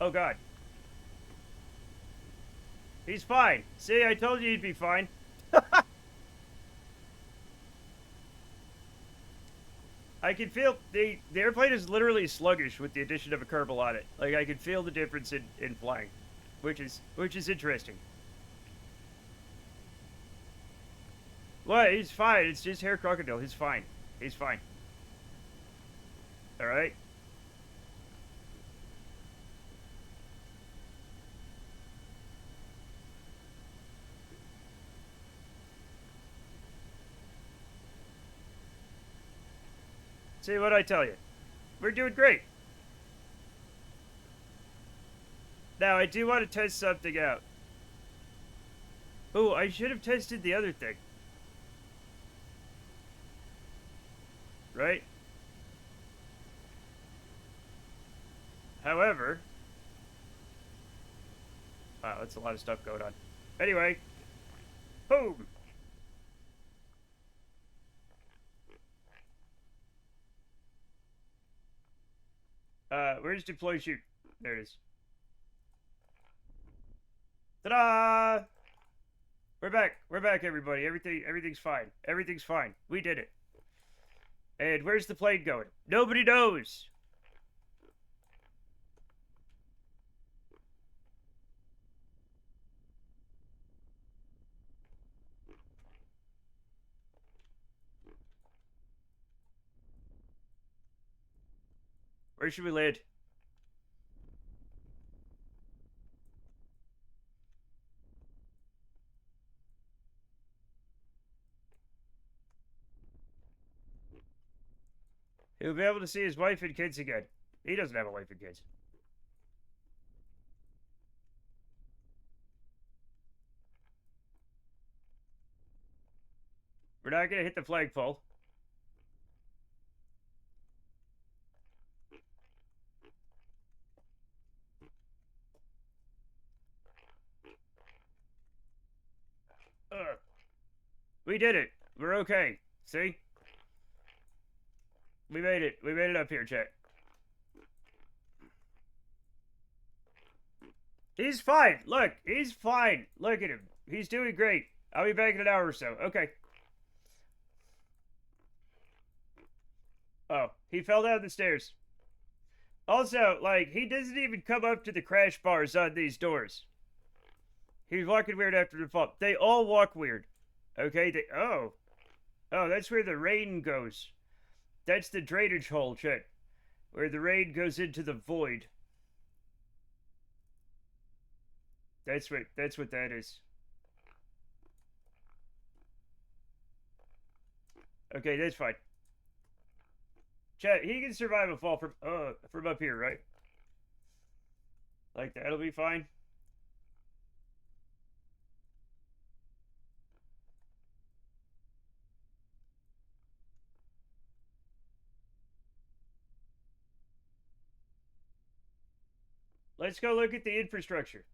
Oh God. He's fine. See, I told you he'd be fine. I can feel the airplane is literally sluggish with the addition of a Kerbal on it. Like I can feel the difference in flying, which is interesting. Well, he's fine. It's just hair crocodile. He's fine. He's fine. All right. See what I tell you. We're doing great. Now I do want to test something out. Oh, I should have tested the other thing. Right? However, wow, that's a lot of stuff going on. Anyway, boom. Where's deploy shoot? There it is. Ta-da! We're back. We're back, everybody. Everything's fine. Everything's fine. We did it. And where's the plane going? Nobody knows. Where should we land? He'll be able to see his wife and kids again. He doesn't have a wife and kids. We're not gonna hit the flagpole. We did it. We're okay. See? We made it. We made it up here, chat. He's fine. Look, he's fine. Look at him. He's doing great. I'll be back in an hour or so. Okay. Oh, he fell down the stairs. Also, like, he doesn't even come up to the crash bars on these doors. He's walking weird after the fall. They all walk weird. Okay, oh. Oh, that's where the rain goes. That's the drainage hole, chat. Where the rain goes into the void. That's what that is. Okay, that's fine. Chat, he can survive a fall from up here, right? Like that'll be fine. Let's go look at the infrastructure.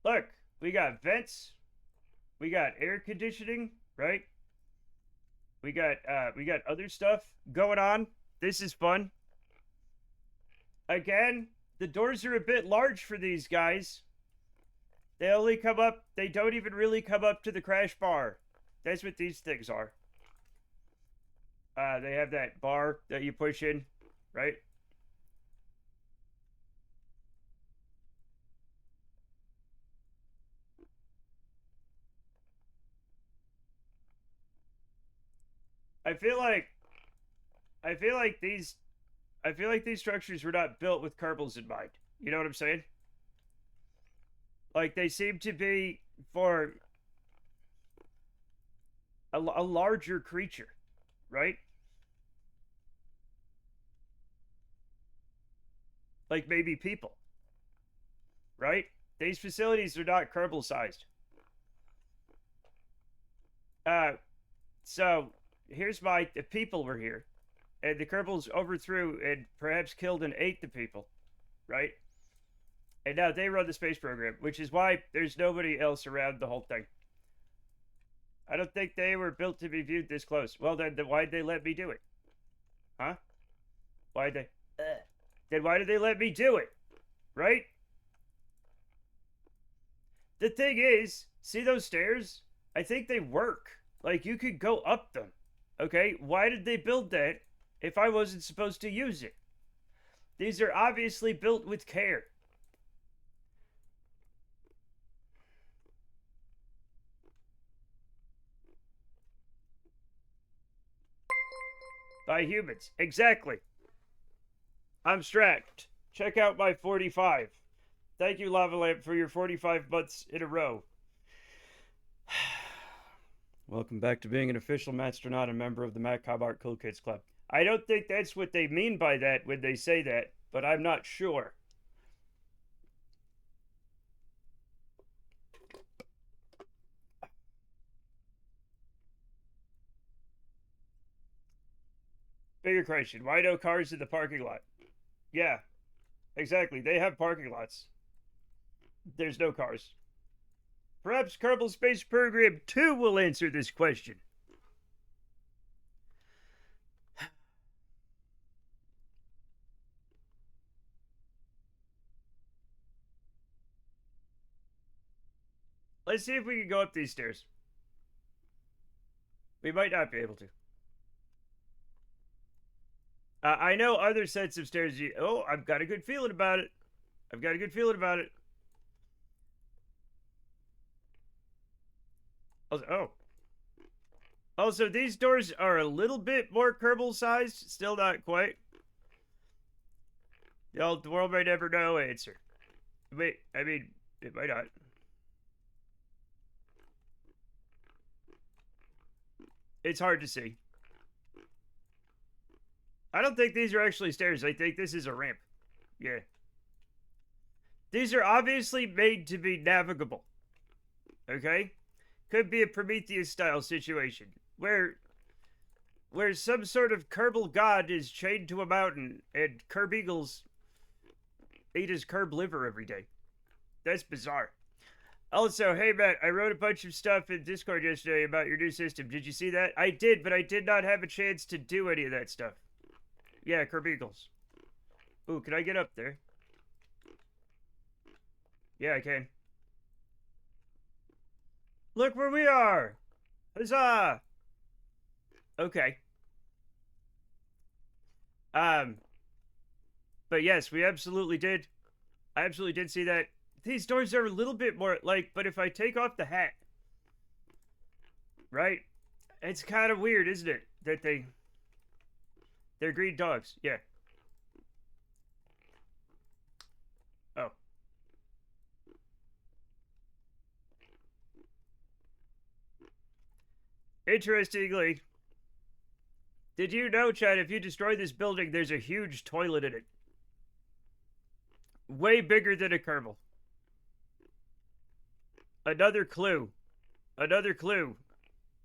Look, we got vents. We got air conditioning, right? We got other stuff going on. This is fun. Again, the doors are a bit large for these guys. They only come up, they don't even really come up to the crash bar. That's what these things are. They have that bar that you push in, right? I feel like I feel like these I feel like these structures were not built with Kerbals in mind. You know what I'm saying? Like they seem to be for a larger creature, right? Like maybe people, right? These facilities are not Kerbal sized. So here's my the people were here, and the Kerbals overthrew and perhaps killed and ate the people, right? And now they run the space program, which is why there's nobody else around the whole thing. I don't think they were built to be viewed this close. Well, then why'd they let me do it? Huh? Why'd they? Then why did they let me do it? Right? The thing is, see those stairs? I think they work. Like, you could go up them. Okay? Why did they build that if I wasn't supposed to use it? These are obviously built with care. By humans. Exactly. I'm strapped. Check out my 45. Thank you, Lava Lamp, for your 45 months in a row. Welcome back to being an official Matstronaut, a member of the Matt Cobb Art Cool Kids Club. I don't think that's what they mean by that when they say that, but I'm not sure. Bigger question. Why no cars in the parking lot? Yeah, exactly. They have parking lots. There's no cars. Perhaps Kerbal Space Program 2 will answer this question. Let's see if we can go up these stairs. We might not be able to. I know other sets of stairs. Oh, I've got a good feeling about it. I've got a good feeling about it. Oh. Also, these doors are a little bit more Kerbal sized. Still not quite. The world may never know answer. Wait, I mean, it might not. It's hard to see. I don't think these are actually stairs. I think this is a ramp. Yeah. These are obviously made to be navigable. Okay? Could be a Prometheus-style situation where some sort of Kerbal god is chained to a mountain and Kerb Eagles eat his Kerb liver every day. That's bizarre. Also, hey Matt, I wrote a bunch of stuff in Discord yesterday about your new system. Did you see that? I did, but I did not have a chance to do any of that stuff. Yeah, Kerb Eagles. Ooh, can I get up there? Yeah, I can. Look where we are! Huzzah! Okay. But yes, we absolutely did. I absolutely did see that. These doors are a little bit more, like, but if I take off the hat, right? It's kind of weird, isn't it? That they're green dogs. Yeah. Oh. Interestingly, did you know, Chad, if you destroy this building, there's a huge toilet in it? Way bigger than a Kerbal. Another clue. Another clue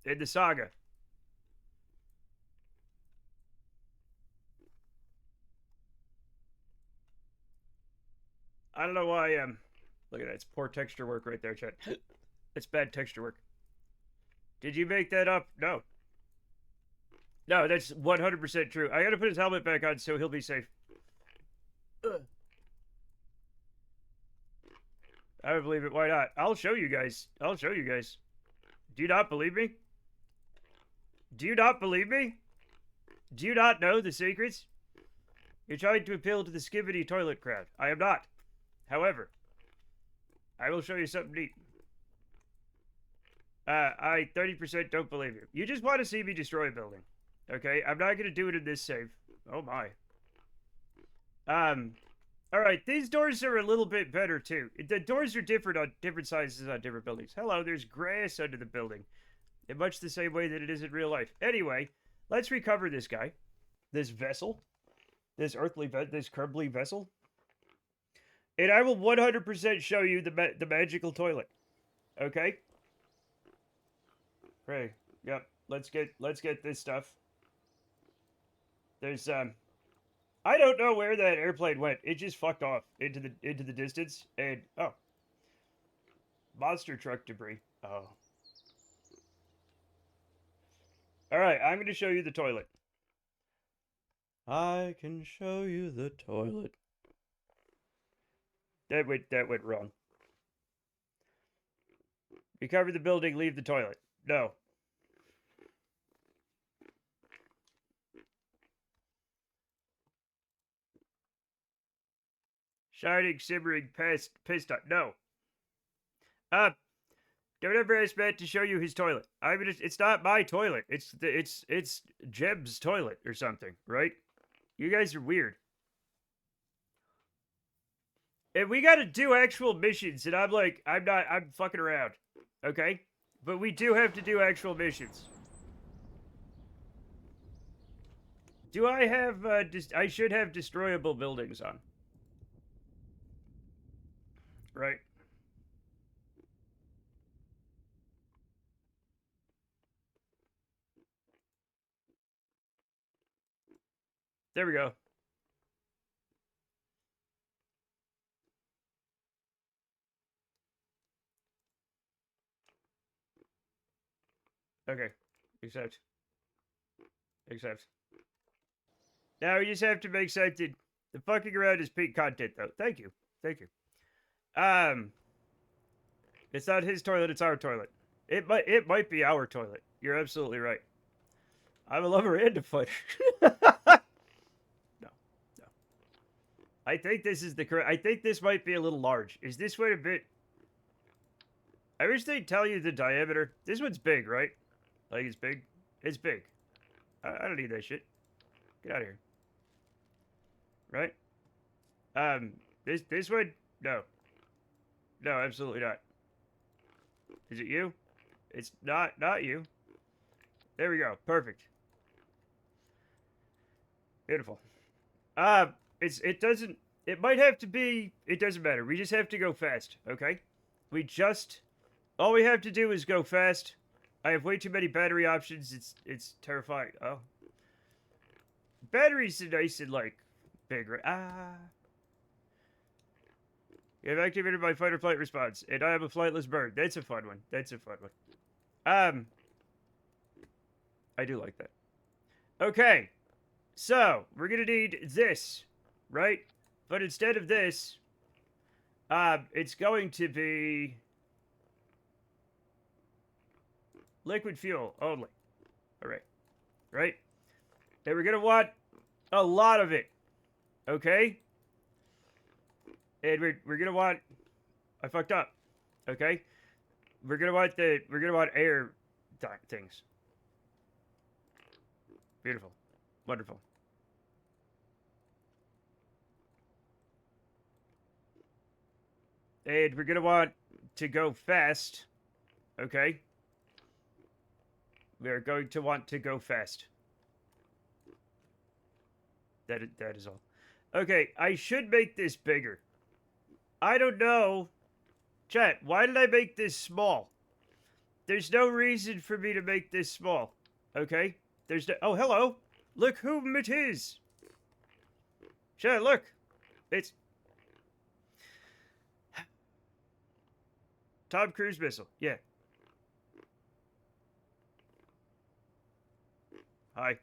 in the saga. I don't know why look at that, it's poor texture work right there, Chad. It's bad texture work. Did you make that up? No. No, that's 100% true. I gotta put his helmet back on so he'll be safe. Ugh. I don't believe it. Why not? I'll show you guys. I'll show you guys. Do you not believe me? Do you not believe me? Do you not know the secrets? You're trying to appeal to the skibbity toilet crowd. I am not. However, I will show you something neat. I 30% don't believe you. You just want to see me destroy a building. Okay? I'm not going to do it in this save. Oh my. Alright, these doors are a little bit better too. The doors are different on different sizes on different buildings. Hello, there's grass under the building. In much the same way that it is in real life. Anyway, let's recover this guy. This vessel. This earthly, this Kerbly vessel. And I will 100% show you the magical toilet. Okay? Right. Yep. Let's get this stuff. There's I don't know where that airplane went. It just fucked off into the distance and oh, monster truck debris. Oh. All right, I'm going to show you the toilet. I can show you the toilet. That went wrong. Recover the building, leave the toilet. No. Shining, simmering, pissed on. No. Don't ever ask Matt to show you his toilet. It's not my toilet. It's Jeb's toilet or something, right? You guys are weird. And we gotta do actual missions, and I'm fucking around. Okay? But we do have to do actual missions. Do I have, I should have destroyable buildings on. Right. There we go. Okay. Accept. Now we just have to make something. The fucking around is peak content, though. Thank you. It's not his toilet, it's our toilet. It might be our toilet. You're absolutely right. I'm a lover and a fighter. No. I think this is the correct. I think this might be a little large. Is this one a bit? I wish they'd tell you the diameter. This one's big, right? Like it's big. It's big. I don't need that shit. Get out of here. Right? This one? No. No, absolutely not. Is it you? It's not you. There we go. Perfect. Beautiful. It might have to be, it doesn't matter. We just have to go fast, okay? All we have to do is go fast. I have way too many battery options. It's terrifying. Oh. Batteries are nice and, like, big, right? You have activated my fight or flight response, and I am a flightless bird. That's a fun one. I do like that. Okay. So, we're gonna need this, right? But instead of this, it's going to be liquid fuel only. Alright. Right? And we're gonna want a lot of it. Okay? And we're gonna want I fucked up. Okay? We're gonna want air things. Beautiful. Wonderful. And we're gonna want to go fast. Okay? We are going to want to go fast. That is all. Okay, I should make this bigger. I don't know. Chat, why did I make this small? There's no reason for me to make this small. Okay? Oh, hello. Look whom it is. Chat, look. It's Tom Cruise missile. Yeah. Hi.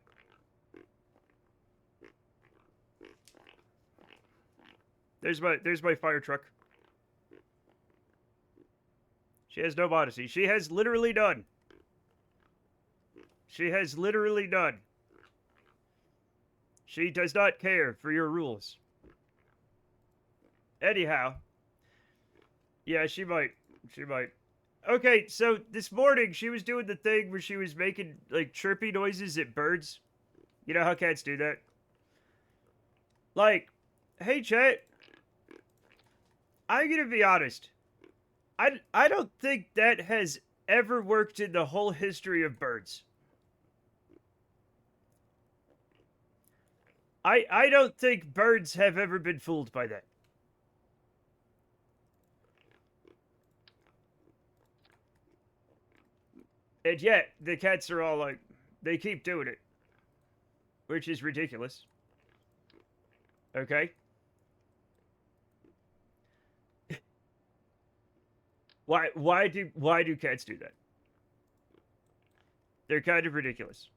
There's my fire truck. She has no modesty. She has literally none. She does not care for your rules. Anyhow. Yeah, she might. Okay, so this morning she was doing the thing where she was making, like, chirpy noises at birds. You know how cats do that? Like, hey, chat. I'm gonna be honest. I don't think that has ever worked in the whole history of birds. I don't think birds have ever been fooled by that. And yet, the cats are all like, they keep doing it, which is ridiculous. Okay? Why do cats do that? They're kind of ridiculous.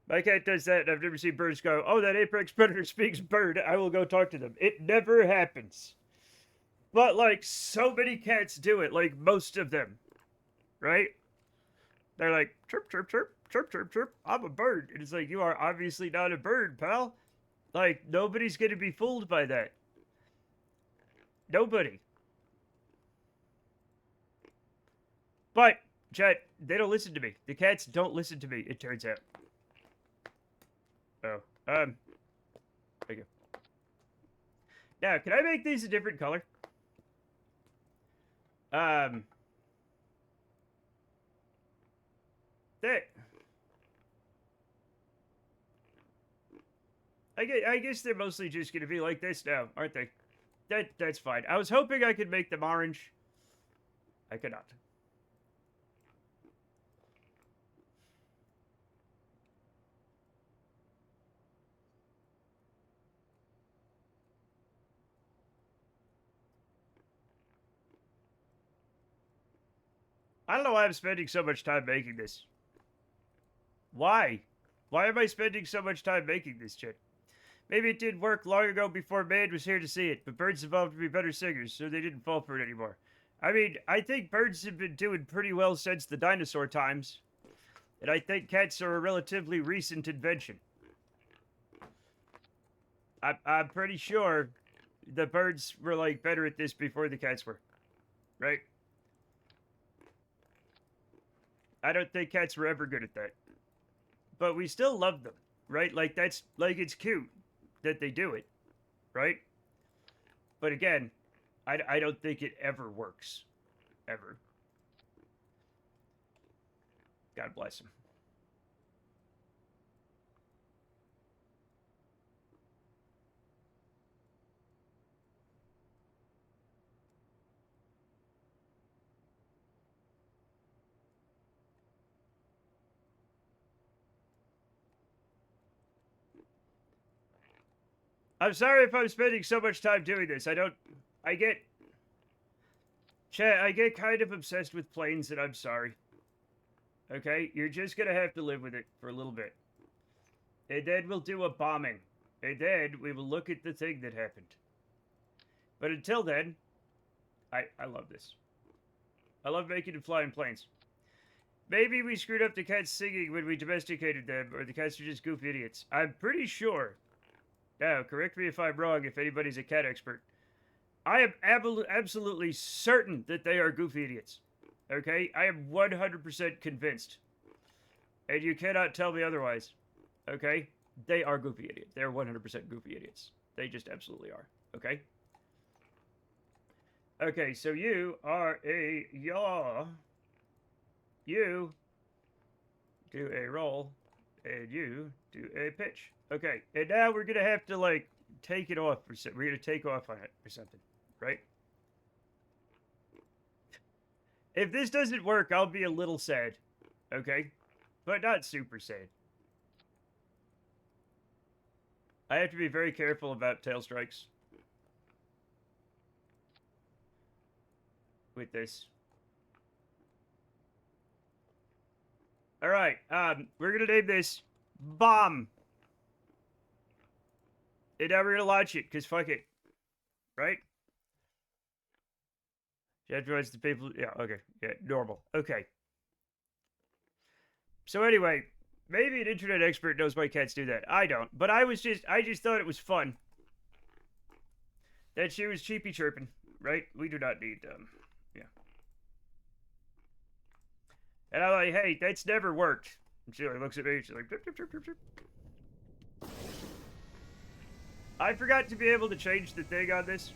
My cat does that, and I've never seen birds go, oh, that apex predator speaks bird, I will go talk to them. It never happens. But, like, so many cats do it, like, most of them. Right? They're like, chirp, chirp, chirp, chirp, chirp, chirp, I'm a bird. And it's like, you are obviously not a bird, pal. Like, nobody's gonna be fooled by that. Nobody. But, chat, they don't listen to me. The cats don't listen to me, it turns out. Oh, there you go. Now, can I make these a different color? There. I guess they're mostly just gonna be like this now, aren't they? That's fine. I was hoping I could make them orange. I cannot. I don't know why I'm spending so much time making this. Why? Why am I spending so much time making this shit? Maybe it did work long ago before man was here to see it, but birds evolved to be better singers, so they didn't fall for it anymore. I mean, I think birds have been doing pretty well since the dinosaur times. And I think cats are a relatively recent invention. I'm pretty sure the birds were, like, better at this before the cats were. Right? I don't think cats were ever good at that. But we still love them, right? Like, that's, like, it's cute that they do it, right? But again, I don't think it ever works. Ever. God bless him. I'm sorry if I'm spending so much time doing this. I get... Chat, I get kind of obsessed with planes, and I'm sorry. Okay? You're just gonna have to live with it for a little bit. And then we'll do a bombing. And then we will look at the thing that happened. But until then, I love this. I love making and flying planes. Maybe we screwed up the cats singing when we domesticated them, or the cats are just goofy idiots. I'm pretty sure. Now, correct me if I'm wrong, if anybody's a cat expert. I am absolutely certain that they are goofy idiots. Okay? I am 100% convinced. And you cannot tell me otherwise. Okay? They are goofy idiots. They are 100% goofy idiots. They just absolutely are. Okay? Okay, so you are a yaw. You do a roll, and you do a pitch. Okay, and now we're gonna have to, like, take it off. We're gonna take off on it or something, right? If this doesn't work, I'll be a little sad, okay? But not super sad. I have to be very careful about tail strikes with this. Alright, we're gonna name this Bomb. And now we're gonna launch it, because fuck it. Right? Everyone's the people. Yeah, okay. Yeah, normal. Okay. So anyway, maybe an internet expert knows why cats do that. I don't. But I just thought it was fun. That she was cheepy chirping, right? We do not need, yeah. And I'm like, hey, that's never worked. And she like looks at me, she's like, chirp, chirp, chirp, chirp, chirp. I forgot to be able to change the thing on this.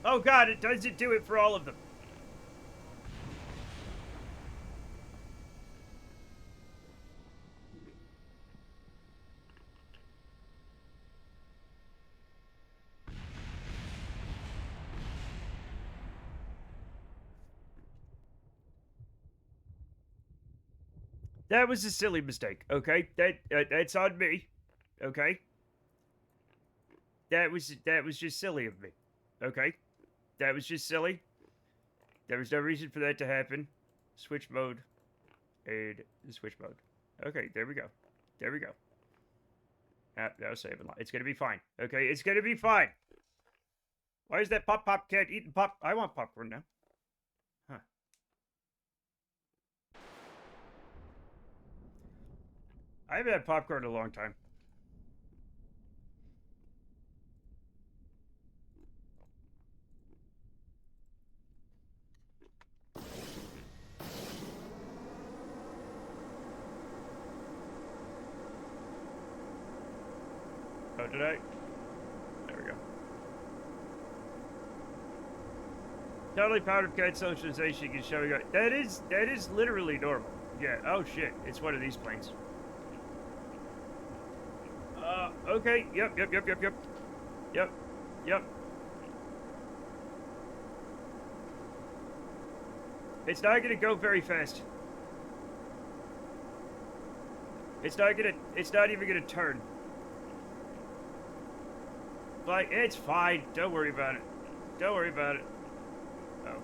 Oh god, it doesn't do it for all of them. That was a silly mistake, okay? That's on me, okay? That was just silly of me, okay? That was just silly. There was no reason for that to happen. Switch mode. And switch mode. Okay, there we go. There we go. Now save a lot. It's gonna be fine. Okay, it's gonna be fine. Why is that pop cat eating pop? I want popcorn now. Huh. I haven't had popcorn in a long time. Oh, did I? There we go. Totally powdered cat socialization is showing up. That is literally normal. Yeah. Oh shit! It's one of these planes. Okay. Yep. It's not gonna go very fast. It's not even gonna turn. Like, it's fine. Don't worry about it. Don't worry about it. Oh.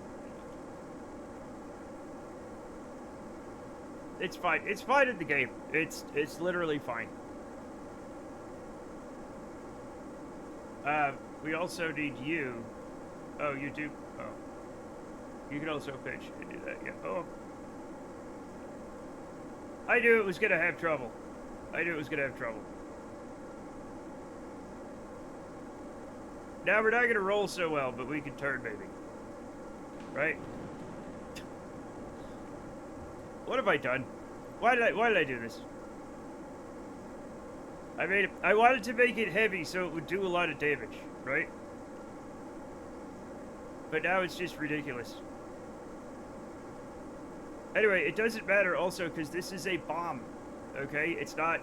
It's fine. It's fine in the game. It's literally fine. We also need you. Oh, you do. Oh. You can also pitch and do that, yeah. Oh. I knew it was gonna have trouble. I knew it was gonna have trouble. Now we're not gonna roll so well, but we can turn maybe. Right? What have I done? Why did I do this? I wanted to make it heavy so it would do a lot of damage, right? But now it's just ridiculous. Anyway, it doesn't matter also because this is a bomb, okay? It's not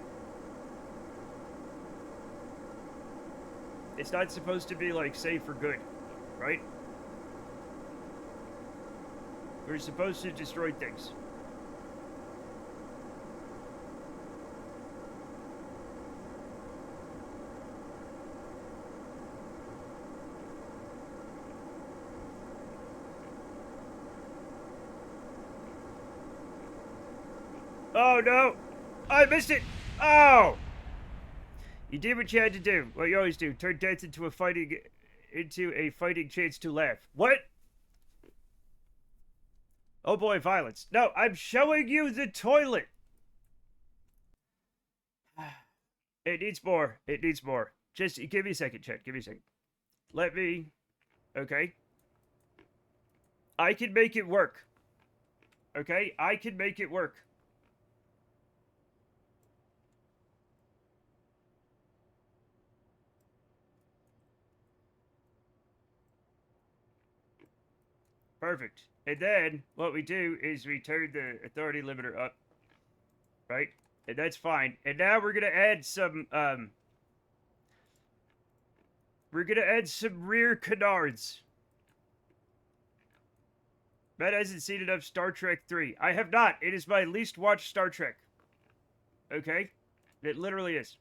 supposed to be, like, safe for good, right? We're supposed to destroy things. Oh, no! I missed it! Oh! You did what you had to do. What you always do. Turn death into a fighting chance to laugh. What? Oh boy, violence. No, I'm showing you the toilet. It needs more. It needs more. Just give me a second, Chet. Give me a second. Let me... Okay. I can make it work. Okay? I can make it work. Perfect. And then what we do is we turn the authority limiter up. Right? And that's fine. And now we're going to add some, we're going to add some rear canards. Matt hasn't seen enough Star Trek 3. I have not. It is my least watched Star Trek. Okay? It literally is.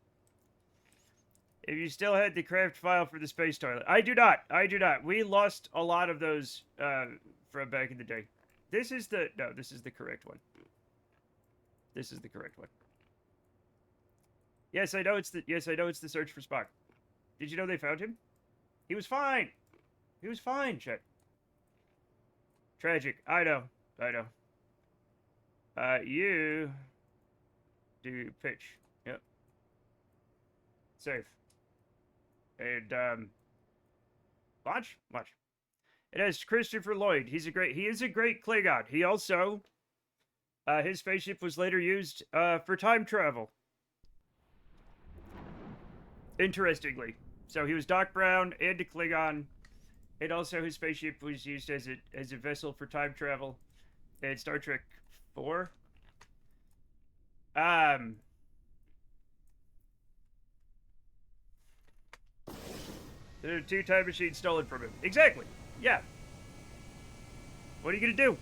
If you still had the craft file for the space toilet. I do not. I do not. We lost a lot of those from back in the day. This is the... No, this is the correct one. This is the correct one. Yes, I know it's the... Yes, I know it's the search for Spock. Did you know they found him? He was fine. He was fine, Chet. Tragic. I know. I know. You... do pitch. Yep. Safe. And, watch. It has Christopher Lloyd. He is a great Klingon. He also, his spaceship was later used, for time travel. Interestingly. So he was Doc Brown and a Klingon. And also his spaceship was used as a vessel for time travel in Star Trek 4. There are 2 time machines stolen from him. Exactly. Yeah. What are you gonna do?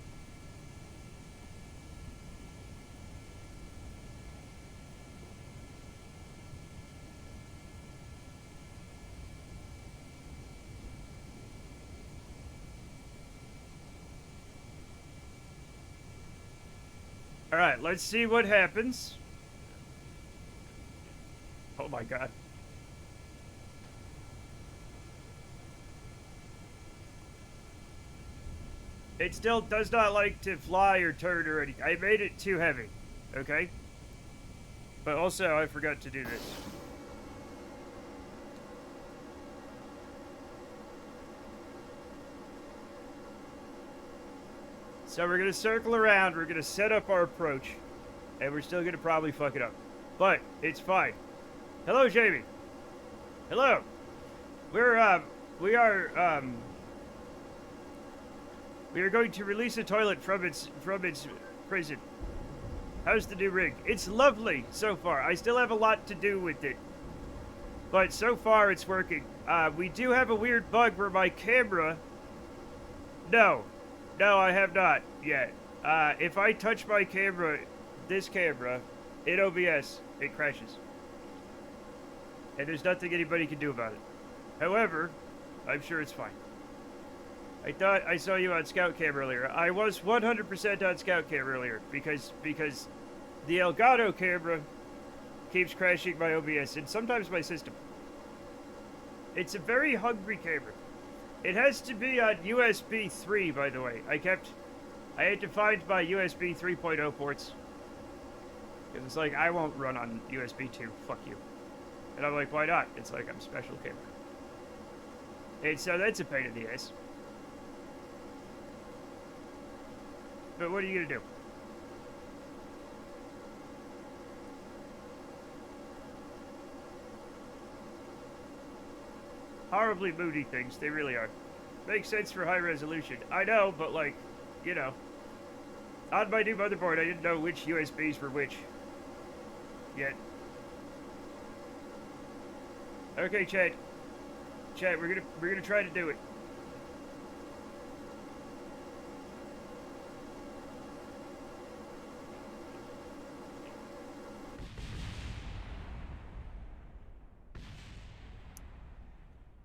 Alright, let's see what happens. Oh my god. It still does not like to fly or turn or anything. I made it too heavy. Okay? But also, I forgot to do this. So we're going to circle around, we're going to set up our approach, and we're still going to probably fuck it up. But, it's fine. Hello, Jamie. Hello. We are going to release a toilet from its prison. How's the new rig? It's lovely so far. I still have a lot to do with it. But so far, it's working. We do have a weird bug where my camera... No, I have not yet. If I touch my camera, this camera, in OBS, it crashes. And there's nothing anybody can do about it. However, I'm sure it's fine. I thought I saw you on Scout Cam earlier. I was 100% on Scout Cam earlier because the Elgato camera keeps crashing my OBS and sometimes my system. It's a very hungry camera. It has to be on USB 3, by the way. I had to find my USB 3.0 ports. It's like, I won't run on USB 2. Fuck you. And I'm like, why not? It's like, I'm special camera. And so that's a pain in the ass. But what are you gonna do? Horribly moody things, they really are. Makes sense for high resolution. I know, but like, you know. On my new motherboard, I didn't know which USBs were which. Yet. Okay, Chad. Chad, we're gonna try to do it.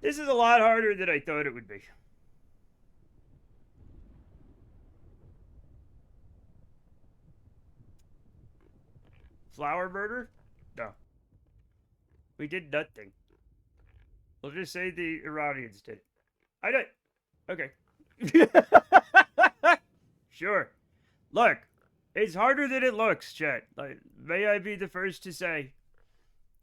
This is a lot harder than I thought it would be. Flower murder? No. We did nothing. We'll just say the Iranians did. I did. Okay. Sure. Look, it's harder than it looks, chat. Like, may I be the first to say,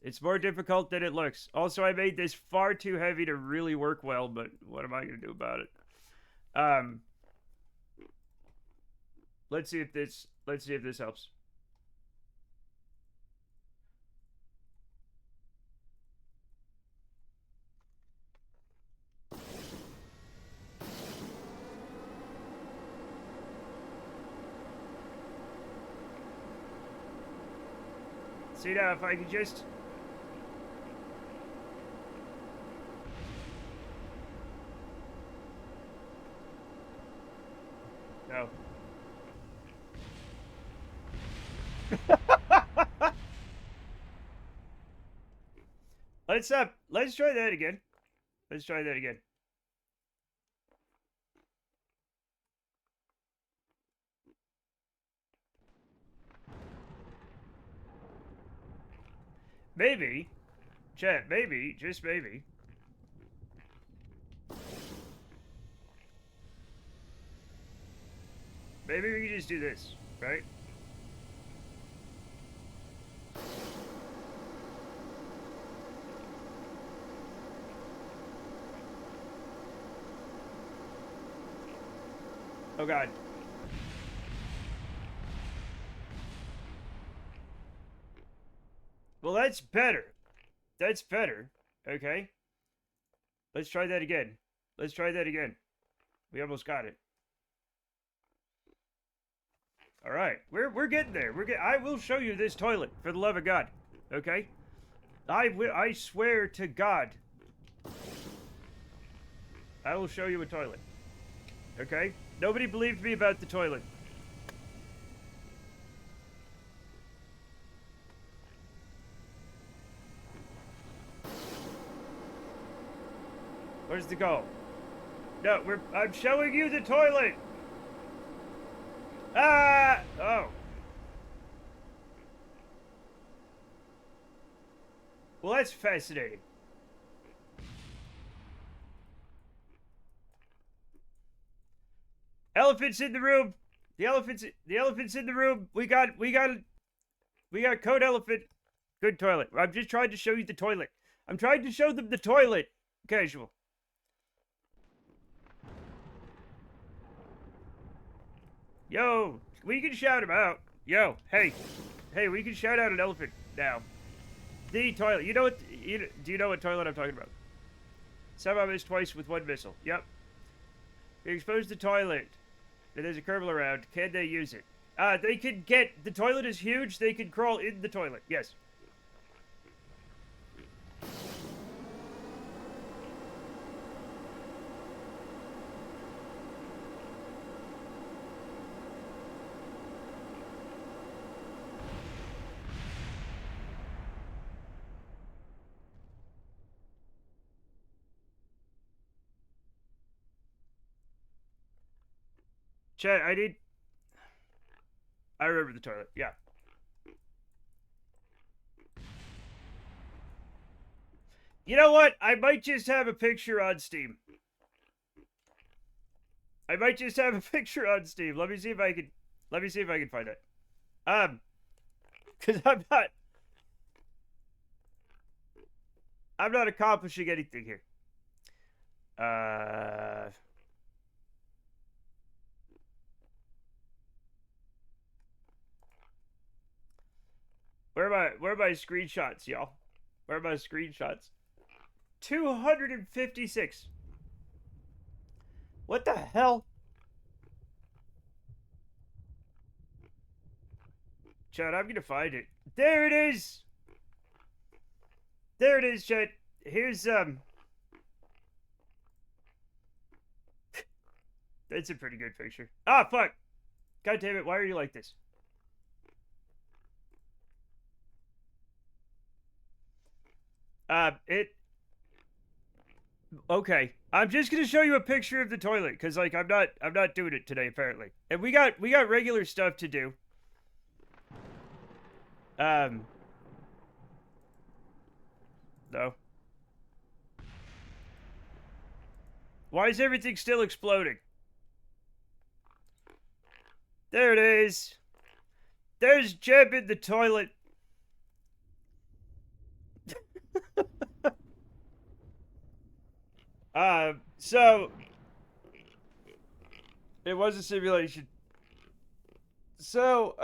it's more difficult than it looks. Also, I made this far too heavy to really work well, but what am I going to do about it? Let's see if this helps. See now, if I could just... No. Let's try that again. Let's try that again. Maybe, chat, maybe, just maybe. Maybe we can just do this, right? Oh god. Well, that's better. That's better. Okay. Let's try that again. Let's try that again. We almost got it. All right. We're getting there. I will show you this toilet for the love of God. Okay? I swear to God. I will show you a toilet. Okay? Nobody believed me about the toilet. Where's the goal? No, I'm showing you the toilet! Ah! Oh. Well, that's fascinating. Elephants in the room. The elephants in the room. We got code elephant. Good toilet. I'm just trying to show you the toilet. I'm trying to show them the toilet. Casual. Yo, we can shout him out. Yo, hey, we can shout out an elephant now. The toilet. You know what? Do you know what toilet I'm talking about? Somehow missed twice with one missile. Yep. They exposed the toilet. There's a Kerbal around. Can they use it? They could get... The toilet is huge. They could crawl in the toilet. Yes. Chat, I remember the toilet. Yeah. You know what? I might just have a picture on Steam. Let me see if I can find it. Because I'm not accomplishing anything here. Where are my screenshots, y'all? Where are my screenshots? 256. What the hell? Chat, I'm gonna find it. There it is! There it is, chat. Here's, That's a pretty good picture. Ah, fuck! God damn it, why are you like this? Okay. I'm just gonna show you a picture of the toilet, because, like, I'm not doing it today, apparently. And we got regular stuff to do. No. Why is everything still exploding? There it is. There's Jeb in the toilet. So it was a simulation. So,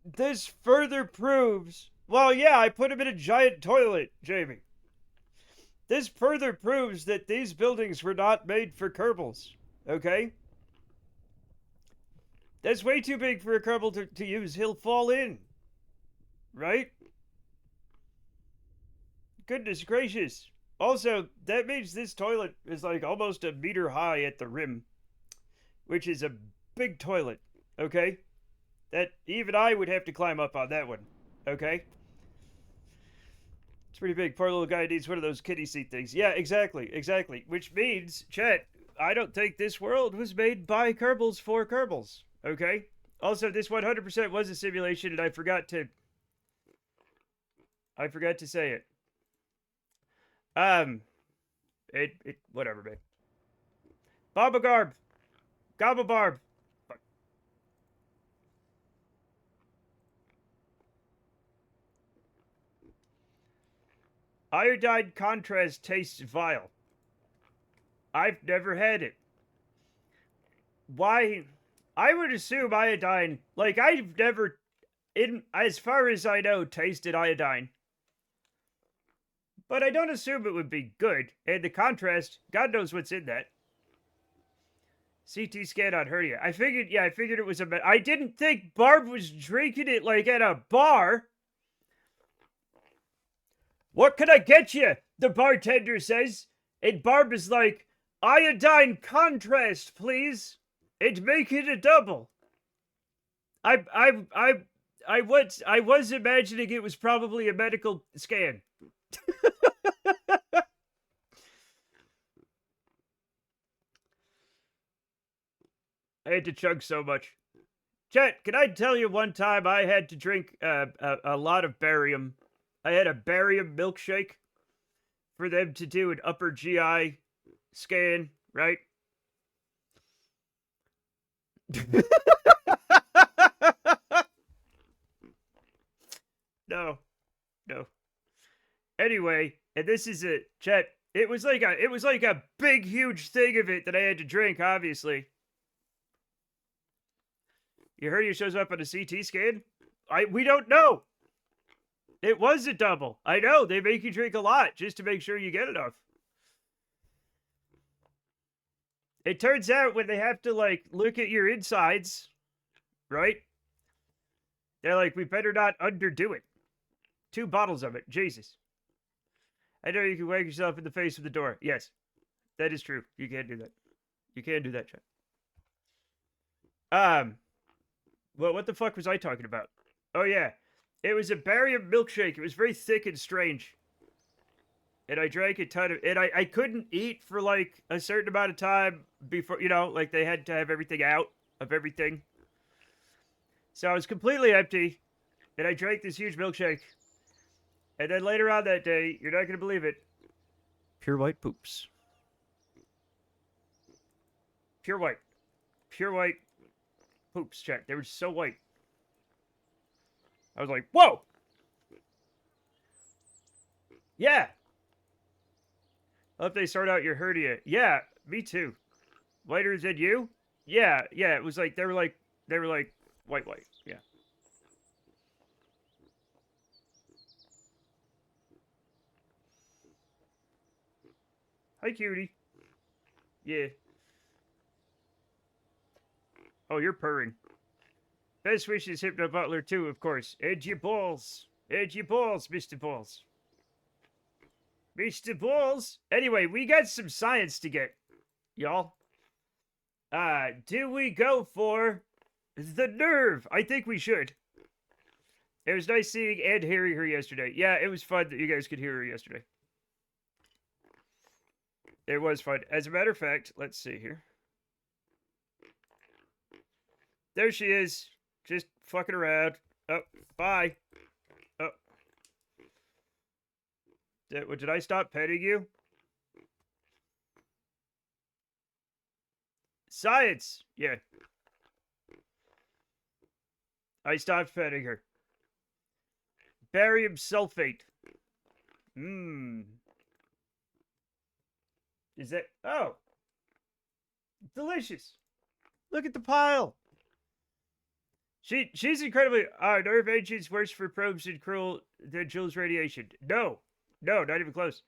this further proves, well, yeah, I put him in a giant toilet, Jamie. This further proves that these buildings were not made for Kerbals, okay? That's way too big for a Kerbal to use. He'll fall in. Right? Goodness gracious. Also, that means this toilet is like almost a meter high at the rim, which is a big toilet, okay? That even I would have to climb up on that one, okay? It's pretty big. Poor little guy needs one of those kiddie seat things. Yeah, exactly. Which means, chat, I don't think this world was made by Kerbals for Kerbals, okay? Also, this 100% was a simulation, and I forgot to say it. Whatever, man. Baba Garb. Gobble Barb. Fuck. Iodine contrast tastes vile. I've never had it. Why? I would assume iodine, like, I've never, as far as I know, tasted iodine. But I don't assume it would be good. And the contrast, God knows what's in that. CT scan on hernia. I figured it was I didn't think Barb was drinking it like at a bar. What can I get you? The bartender says. And Barb is like, iodine contrast, please. And make it a double. I was imagining it was probably a medical scan. I had to chug so much. Chet, can I tell you one time I had to drink a lot of barium I had a barium milkshake for them to do an upper GI scan, right? No, no. Anyway, and this is it, Chet. It was like a big, huge thing of it that I had to drink. Obviously, you heard he shows up on a CT scan. We don't know. It was a double. I know they make you drink a lot just to make sure you get enough. It turns out when they have to like look at your insides, right? They're like, we better not underdo it. 2 bottles of it. Jesus. I know you can whack yourself in the face with the door. Yes, that is true. You can't do that. You can't do that, Chet. Well, what the fuck was I talking about? Oh yeah, it was a barium milkshake. It was very thick and strange, and I drank a ton of. And I couldn't eat for like a certain amount of time before, like they had to have everything out of everything. So I was completely empty, and I drank this huge milkshake. And then later on that day, you're not gonna believe it. Pure white poops. Pure white. Pure white poops, Chet. They were so white. I was like, whoa! Yeah. I hope they sort out your hernia. Yeah, me too. Whiter than you? Yeah, it was like, they were like white. Yeah. Hi, cutie. Yeah. Oh, you're purring. Best wishes, Hypno Butler, too, of course. Edgy balls. Edgy balls, Mr. Balls. Mr. Balls. Anyway, we got some science to get, y'all. Do we go for the nerve? I think we should. It was nice seeing and hearing her yesterday. Yeah, it was fun that you guys could hear her yesterday. It was fun. As a matter of fact, let's see here. There she is. Just fucking around. Oh, bye. Oh. Did I stop petting you? Science! Yeah. I stopped petting her. Barium sulfate. Mmm. Is that... Oh. Delicious. Look at the pile. She's incredibly... nerve agent's worse for probes and cruel than Jules radiation. No, not even close.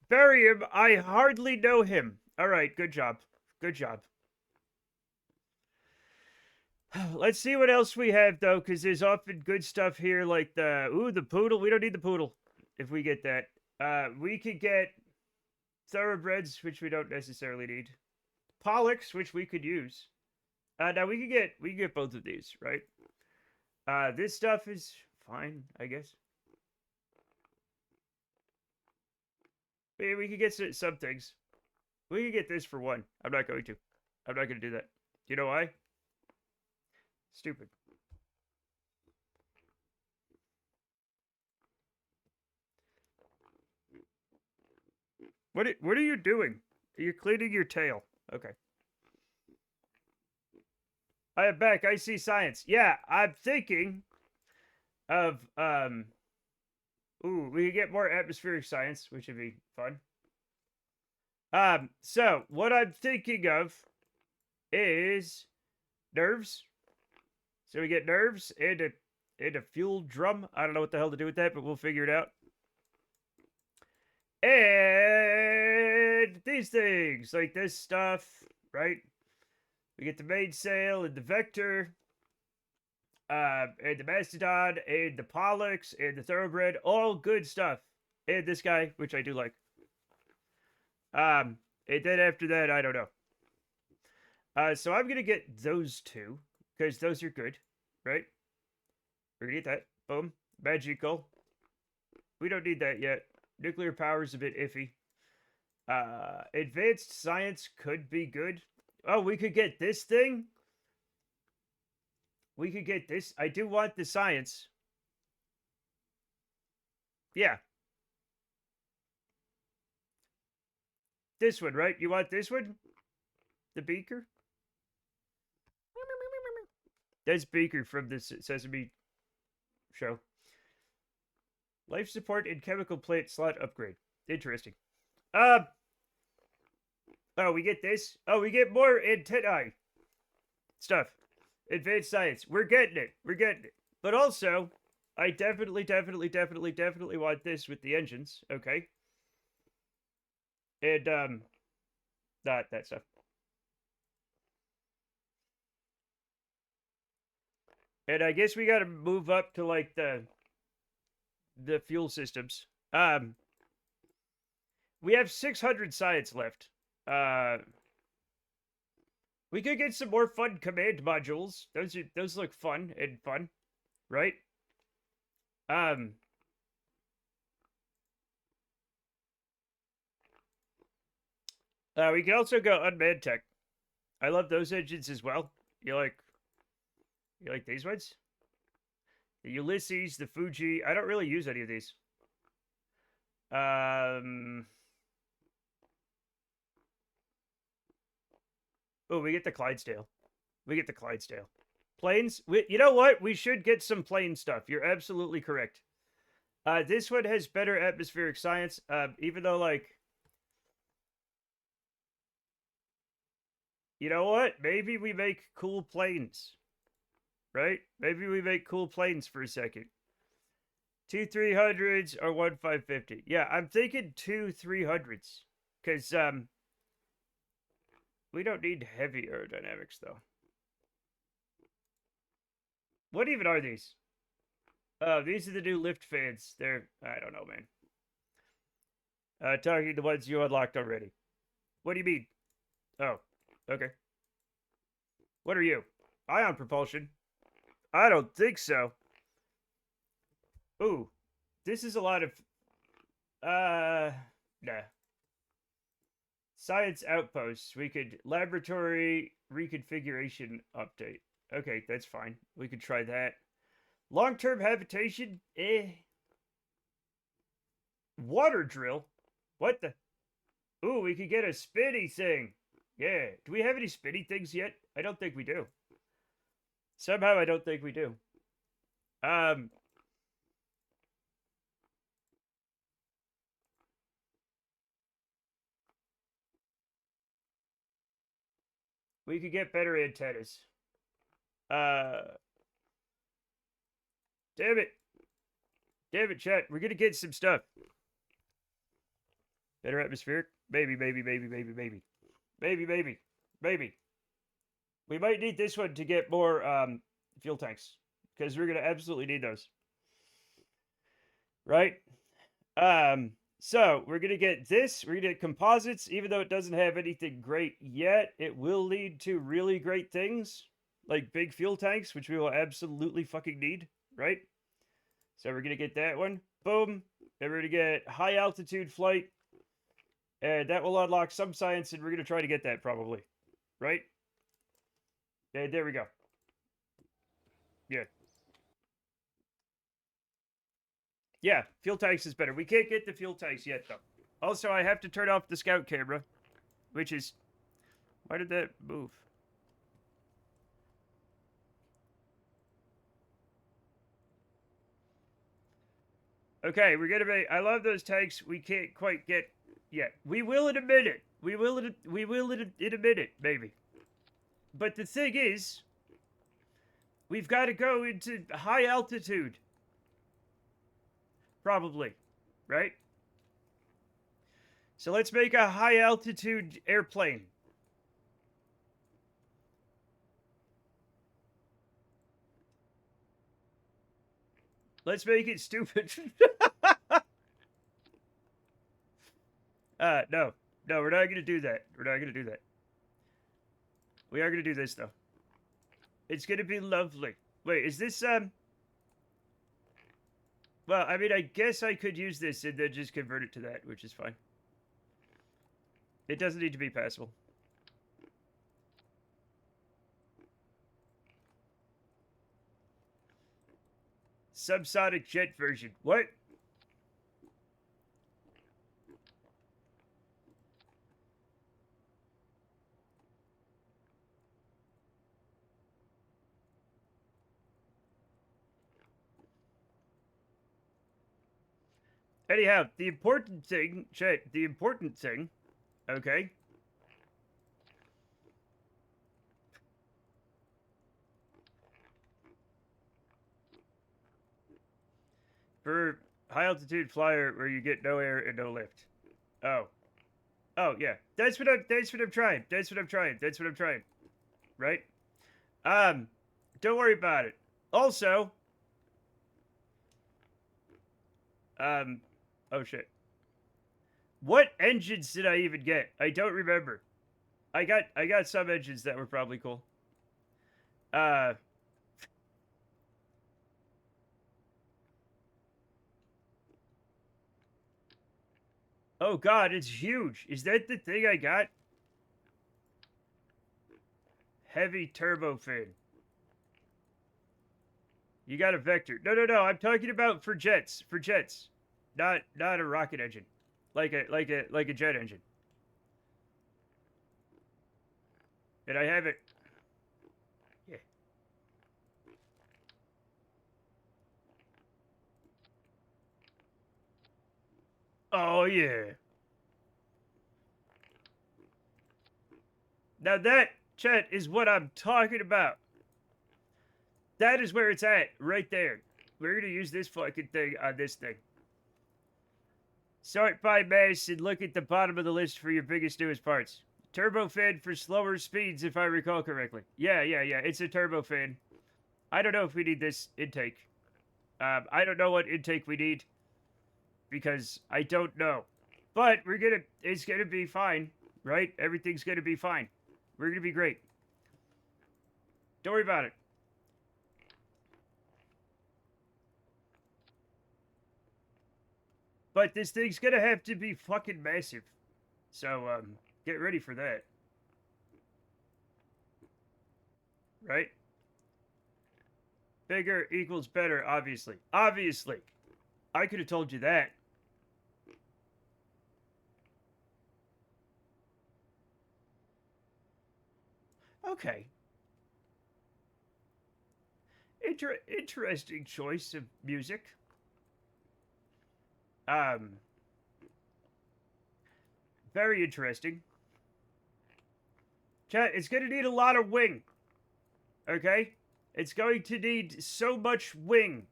Barium, I hardly know him. All right, good job. Good job. Let's see what else we have, though, because there's often good stuff here, like the poodle. We don't need the poodle if we get that. We could get thoroughbreds, which we don't necessarily need. Pollux, which we could use. Now we could get both of these, right? This stuff is fine, I guess. We could get some things. We could get this for 1. I'm not going to. I'm not going to do that. You know why? Stupid. What are you doing? You're cleaning your tail. Okay. I am back. I see science. Yeah, I'm thinking of ooh, we could get more atmospheric science, which would be fun. So what I'm thinking of is nerves. So we get nerves and a fuel drum. I don't know what the hell to do with that, but we'll figure it out. And these things, like this stuff, right? We get the mainsail and the vector, and the mastodon, and the pollux, and the thoroughbred. All good stuff. And this guy, which I do like. And then after that, I don't know. So I'm gonna get those 2, because those are good, right? We're gonna get that. Boom. Magical. We don't need that yet. Nuclear power is a bit iffy. Advanced science could be good. Oh, we could get this thing? We could get this. I do want the science. Yeah. This one, right? You want this one? The beaker? That's Beaker from the Sesame show. Life support and chemical plant slot upgrade. Interesting. Uh, oh, we get this. Oh, we get more antennae stuff. Advanced science. We're getting it. We're getting it. But also, I definitely want this with the engines. Okay. And, that stuff. And I guess we gotta move up to, like, the fuel systems. We have 600 science left. We could get some more fun command modules. Those look fun, right? We can also go unmanned tech. I love those engines as well. You like these ones? The Ulysses, the Fuji. I don't really use any of these. Oh, we get the Clydesdale. Planes? You know what? We should get some plane stuff. You're absolutely correct. This one has better atmospheric science, even though, like... You know what? Maybe we make cool planes. Right? Maybe we make cool planes for a second. 2 300s or 1 550. Yeah, I'm thinking 2 300s. Because, we don't need heavy aerodynamics, though. What even are these? Oh, these are the new lift fans. They're, I don't know, man. Talking the ones you unlocked already. What do you mean? Oh, okay. What are you? Ion propulsion? I don't think so. Ooh, this is a lot of, nah. Science outposts. We could, laboratory reconfiguration update. Okay, that's fine. We could try that. Long-term habitation? Eh. Water drill? What the? Ooh, we could get a spinny thing. Yeah. Do we have any spinny things yet? I don't think we do. Somehow I don't think we do. We could get better antennas. Damn it. Damn it, chat. We're gonna get some stuff. Better atmospheric? Maybe. We might need this one to get more, fuel tanks. Because we're gonna absolutely need those. Right? So we're gonna get this. We're gonna get composites, even though it doesn't have anything great yet. It will lead to really great things, like big fuel tanks, which we will absolutely fucking need, right? So we're gonna get that one. Boom. Then we're gonna get high altitude flight, and that will unlock some science, and we're gonna try to get that probably, right? And there we go. Yeah. Yeah, fuel tanks is better. We can't get the fuel tanks yet, though. Also, I have to turn off the scout camera, which is... Why did that move? Okay, we're gonna make... I love those tanks. We can't quite get yet. We will in a minute. We will in a minute, maybe. But the thing is, we've got to go into high altitude. Probably, right? So let's make a high altitude airplane. Let's make it stupid. No. No, we're not going to do that. We're not going to do that. We are going to do this, though. It's going to be lovely. Wait, is this, Well, I mean, I guess I could use this and then just convert it to that, which is fine. It doesn't need to be passable. Subsonic jet version. What? Anyhow, the important thing, chat, the important thing, okay? For high altitude flyer where you get no air and no lift. Oh. Oh yeah. That's what I'm trying. That's what I'm trying. That's what I'm trying. Right? Um, don't worry about it. Also, oh shit. What engines did I even get? I don't remember. I got some engines that were probably cool. Uh oh god, it's huge. Is that the thing I got? Heavy turbofan. You got a vector. No. I'm talking about for jets. For jets. Not a rocket engine. Like a jet engine. And I have it. Yeah. Oh yeah. Now that, chat, is what I'm talking about. That is where it's at, right there. We're gonna use this fucking thing on this thing. Sort by mass and look at the bottom of the list for your biggest, newest parts. Turbofan for slower speeds, if I recall correctly. Yeah. It's a turbofan. I don't know if we need this intake. I don't know what intake we need because I don't know. But it's gonna be fine, right? Everything's gonna be fine. We're gonna be great. Don't worry about it. But this thing's gonna have to be fucking massive. So, get ready for that. Right? Bigger equals better, obviously. Obviously. I could have told you that. Okay. Interesting choice of music. Um, very interesting. Chat, it's gonna need a lot of wing. Okay? It's going to need so much wing.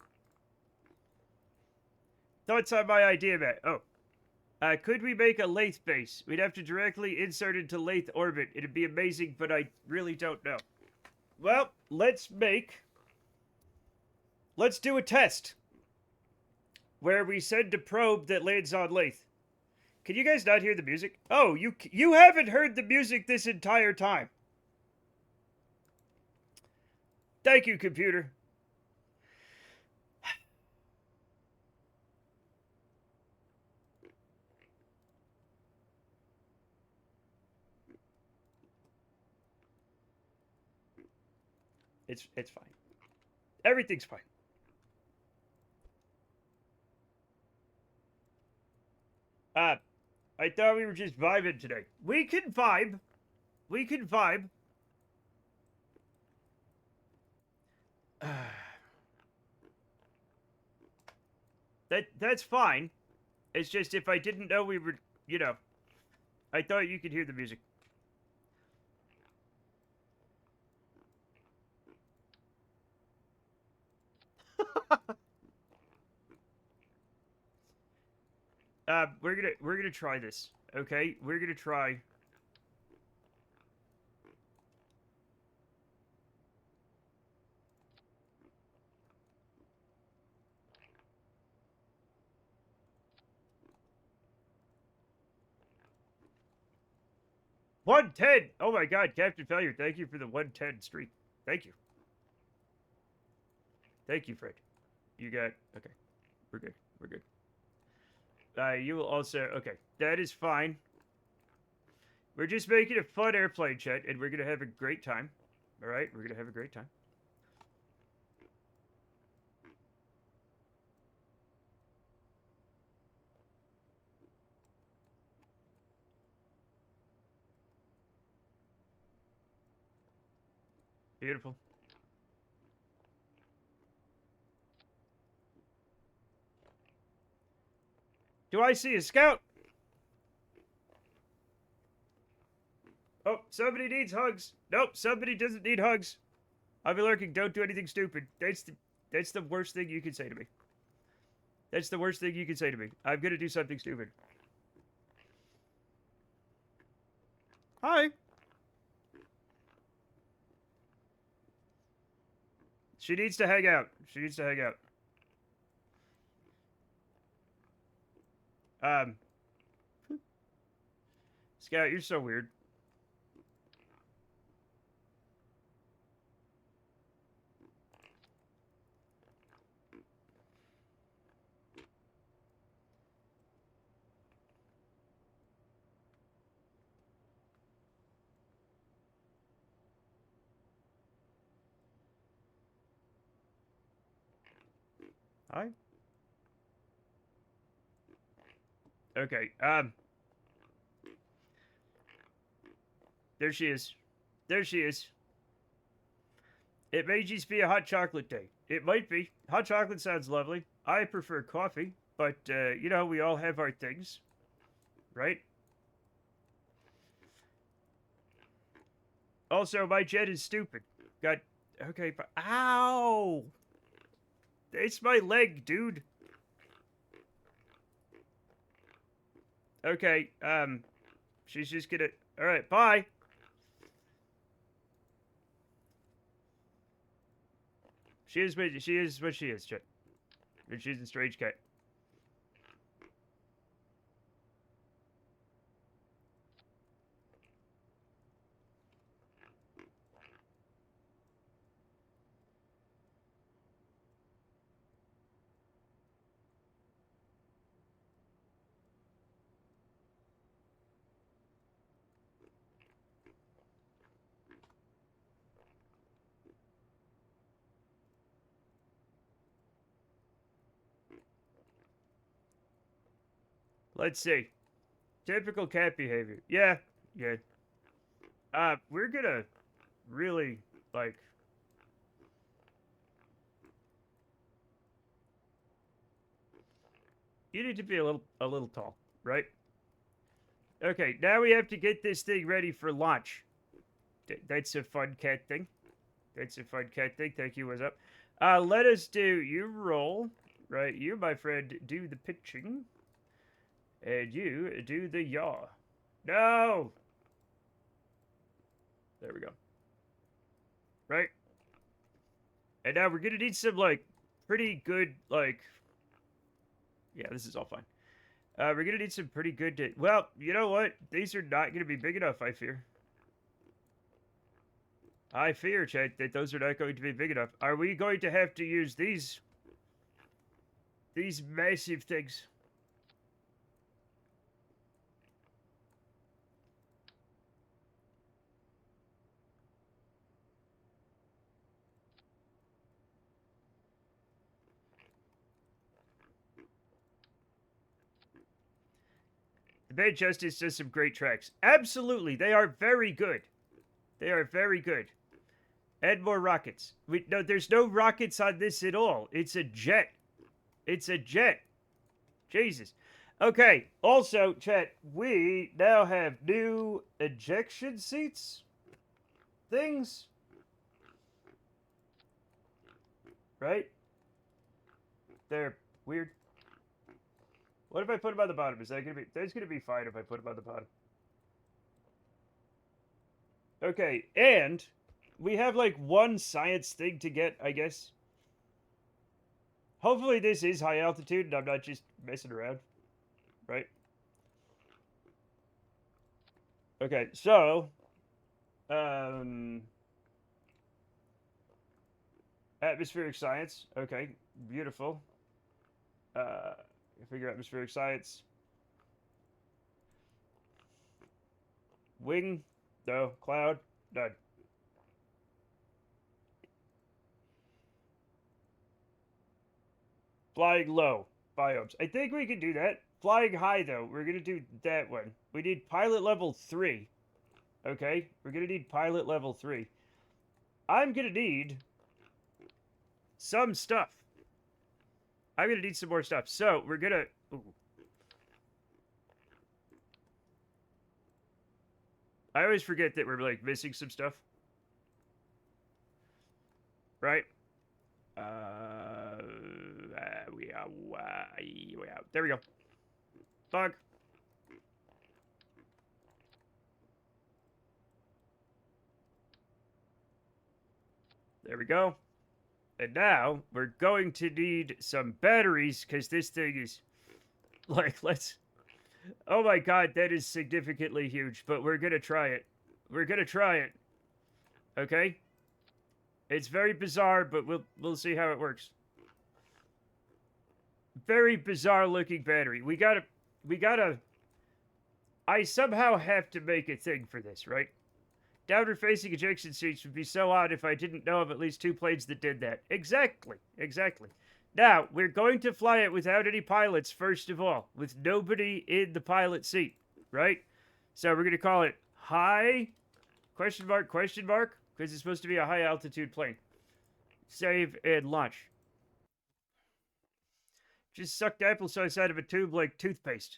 Thoughts on my idea, Matt? Oh. Could we make a lathe base? We'd have to directly insert into lathe orbit. It'd be amazing, but I really don't know. Well, let's do a test where we send a probe that lands on lathe. Can you guys not hear the music? Oh, you haven't heard the music this entire time. Thank you, computer. It's fine. Everything's fine. I thought we were just vibing today. We can vibe. We can vibe. That's fine. It's just if I didn't know we were, I thought you could hear the music. We're gonna try this. Okay, we're gonna try. $110! Oh my god, Captain Failure, thank you for the 110 streak. Thank you. Thank you, Fred. You got... Okay. We're good. We're good. You will also... Okay. That is fine. We're just making a fun airplane, chat, and we're gonna have a great time. Alright? We're gonna have a great time. Beautiful. Do I see a scout? Oh, somebody needs hugs. Nope, somebody doesn't need hugs. I'll be lurking. Don't do anything stupid. That's the worst thing you can say to me. That's the worst thing you can say to me. I'm gonna do something stupid. Hi. She needs to hang out. She needs to hang out. Um, Scout, you're so weird. Hi. Okay, there she is. There she is. It may just be a hot chocolate day. It might be. Hot chocolate sounds lovely. I prefer coffee, but, you know, we all have our things, right? Also, my jet is stupid. Got, okay, but, ow! It's my leg, dude. Okay, she's just gonna, alright, bye! She is what she is, Chet. And she's a strange cat. Let's see. Typical cat behavior. Yeah, yeah. We're gonna really, like... You need to be a little tall, right? Okay, now we have to get this thing ready for launch. That's a fun cat thing. That's a fun cat thing. Thank you. What's up? Let us do... You roll. Right, you, my friend, do the pitching. And you do the yaw. No! There we go. Right? And now we're gonna need some, like, pretty good, like... Yeah, this is all fine. We're gonna need some pretty good... Well, you know what? These are not gonna be big enough, I fear. I fear, Chad, that those are not going to be big enough. Are we going to have to use these massive things? The Bad Justice does some great tracks. Absolutely, they are very good. They are very good. Add more rockets. No, there's no rockets on this at all. It's a jet. It's a jet. Jesus. Okay, also, chat, we now have new ejection seats things. Right? They're weird. What if I put them on the bottom? Is that gonna be... That's gonna be fine if I put them on the bottom. Okay, and we have like one science thing to get, I guess. Hopefully this is high altitude and I'm not just messing around. Right? Okay, so... Atmospheric science. Okay, beautiful. Figure atmospheric science. Wing. No. Cloud. None. Flying low. Biomes. I think we can do that. Flying high, though. We're going to do that one. We need pilot level 3. Okay? We're going to need pilot level 3. I'm going to need some stuff. I'm going to need some more stuff. So, we're going to... I always forget that we're, like, missing some stuff. Right? We are... There we go. Fuck. There we go. And now, we're going to need some batteries, because this thing is... Like, let's... Oh my god, that is significantly huge, but we're gonna try it. We're gonna try it. Okay? It's very bizarre, but we'll see how it works. Very bizarre looking battery. We gotta... I somehow have to make a thing for this, right? Downward facing ejection seats would be so odd if I didn't know of at least 2 planes that did that. Exactly. Exactly. Now, we're going to fly it without any pilots, first of all. With nobody in the pilot seat, right? So we're going to call it high, question mark, because it's supposed to be a high altitude plane. Save and launch. Just sucked applesauce out of a tube like toothpaste.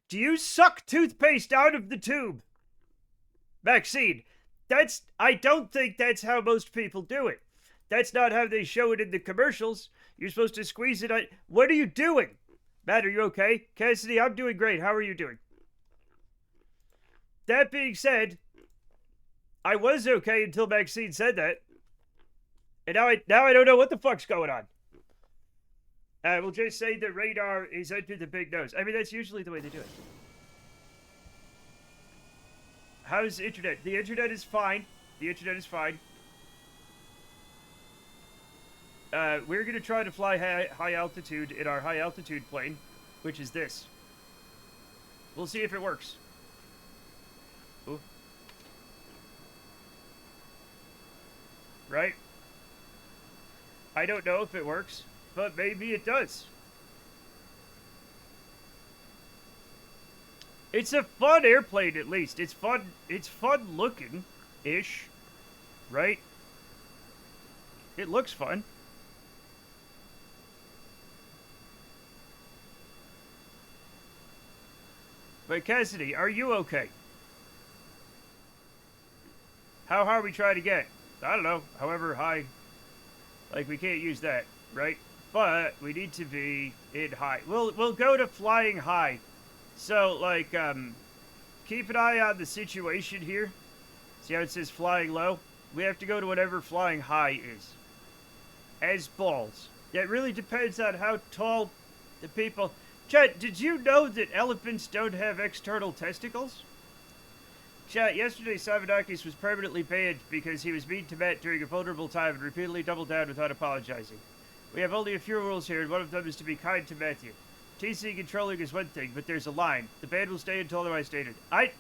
Do you suck toothpaste out of the tube? Maxine, I don't think that's how most people do it. That's not how they show it in the commercials. You're supposed to squeeze it out. What are you doing? Matt, are you okay? Cassidy, I'm doing great. How are you doing? That being said, I was okay until Maxine said that. And now I don't know what the fuck's going on. We'll just say the radar is under the big nose. I mean, that's usually the way they do it. How's the internet? The internet is fine. The internet is fine. We're going to try to fly high altitude in our high altitude plane, which is this. We'll see if it works. Ooh. Right? I don't know if it works. But maybe it does. It's a fun airplane, at least. It's fun looking-ish. Right? It looks fun. But Cassidy, are you okay? How high are we trying to get? I don't know. However high. Like, we can't use that, right? But we need to be in high. We'll go to flying high. So, like, keep an eye on the situation here. See how it says flying low? We have to go to whatever flying high is. As balls. It really depends on how tall the people... Chet, did you know that elephants don't have external testicles? Chet, yesterday Savadakis was permanently banned because he was mean to Matt during a vulnerable time and repeatedly doubled down without apologizing. We have only a few rules here, and one of them is to be kind to Matthew. Teasing and trolling is one thing, but there's a line. The ban will stay until otherwise stated. I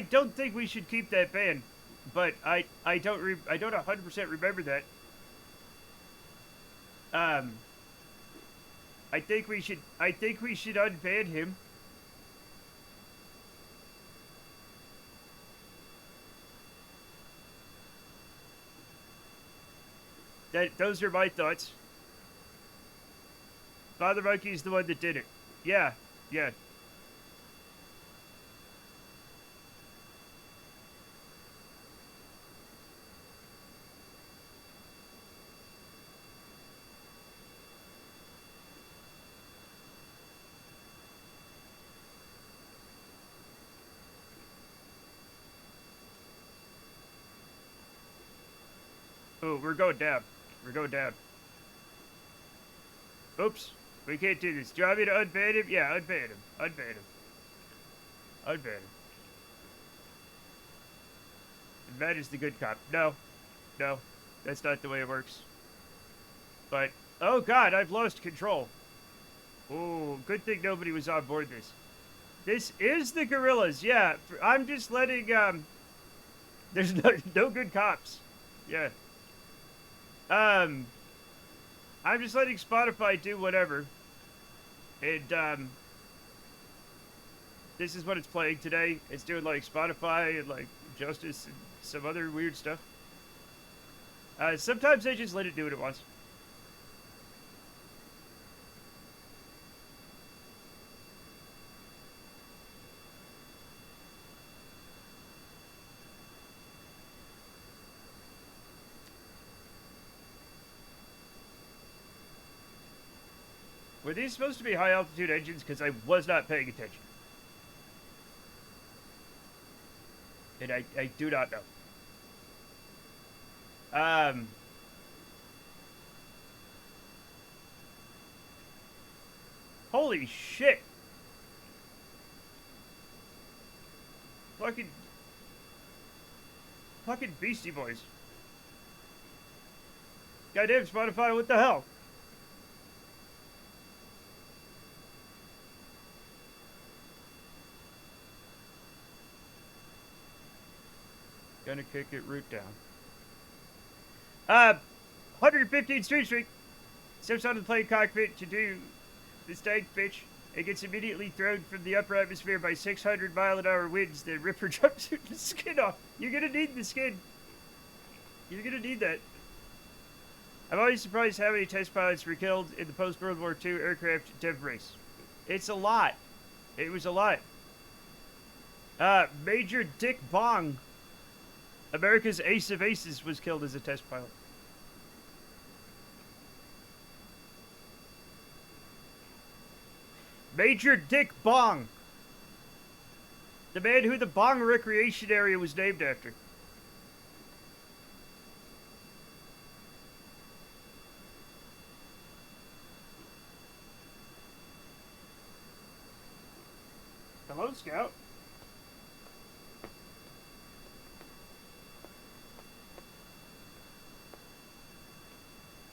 don't think we should keep that ban, but I don't 100% remember that. I think we should unban him. Those are my thoughts. Father Monkey's the one that did it. Yeah. Oh, we're going down. Oops. We can't do this. Do you want me to unban him? Yeah, unban him. Matt is the good cop. No. That's not the way it works. But, oh god, I've lost control. Oh, good thing nobody was on board this. This is the gorillas, yeah. I'm just letting, there's no good cops. Yeah. I'm just letting Spotify do whatever. And, this is what it's playing today. It's doing, like, Spotify and, like, Justice and some other weird stuff. Sometimes I just let it do what it wants. these supposed to be high altitude engines? Because I was not paying attention. And I do not know. Holy shit. Fucking Beastie Boys. Goddamn Spotify, what the hell? Gonna kick it root down. 115 Street. Steps out of the plane cockpit to do the stag pitch. It gets immediately thrown from the upper atmosphere by 600-mile-an-hour winds. The Ripper jumps the skin off. You're gonna need the skin. You're gonna need that. I'm always surprised how many test pilots were killed in the post-World War II aircraft dev race. It's a lot. It was a lot. Major Dick Bong, America's ace of aces, was killed as a test pilot. Major Dick Bong. The man who the Bong Recreation Area was named after. Hello, Scout.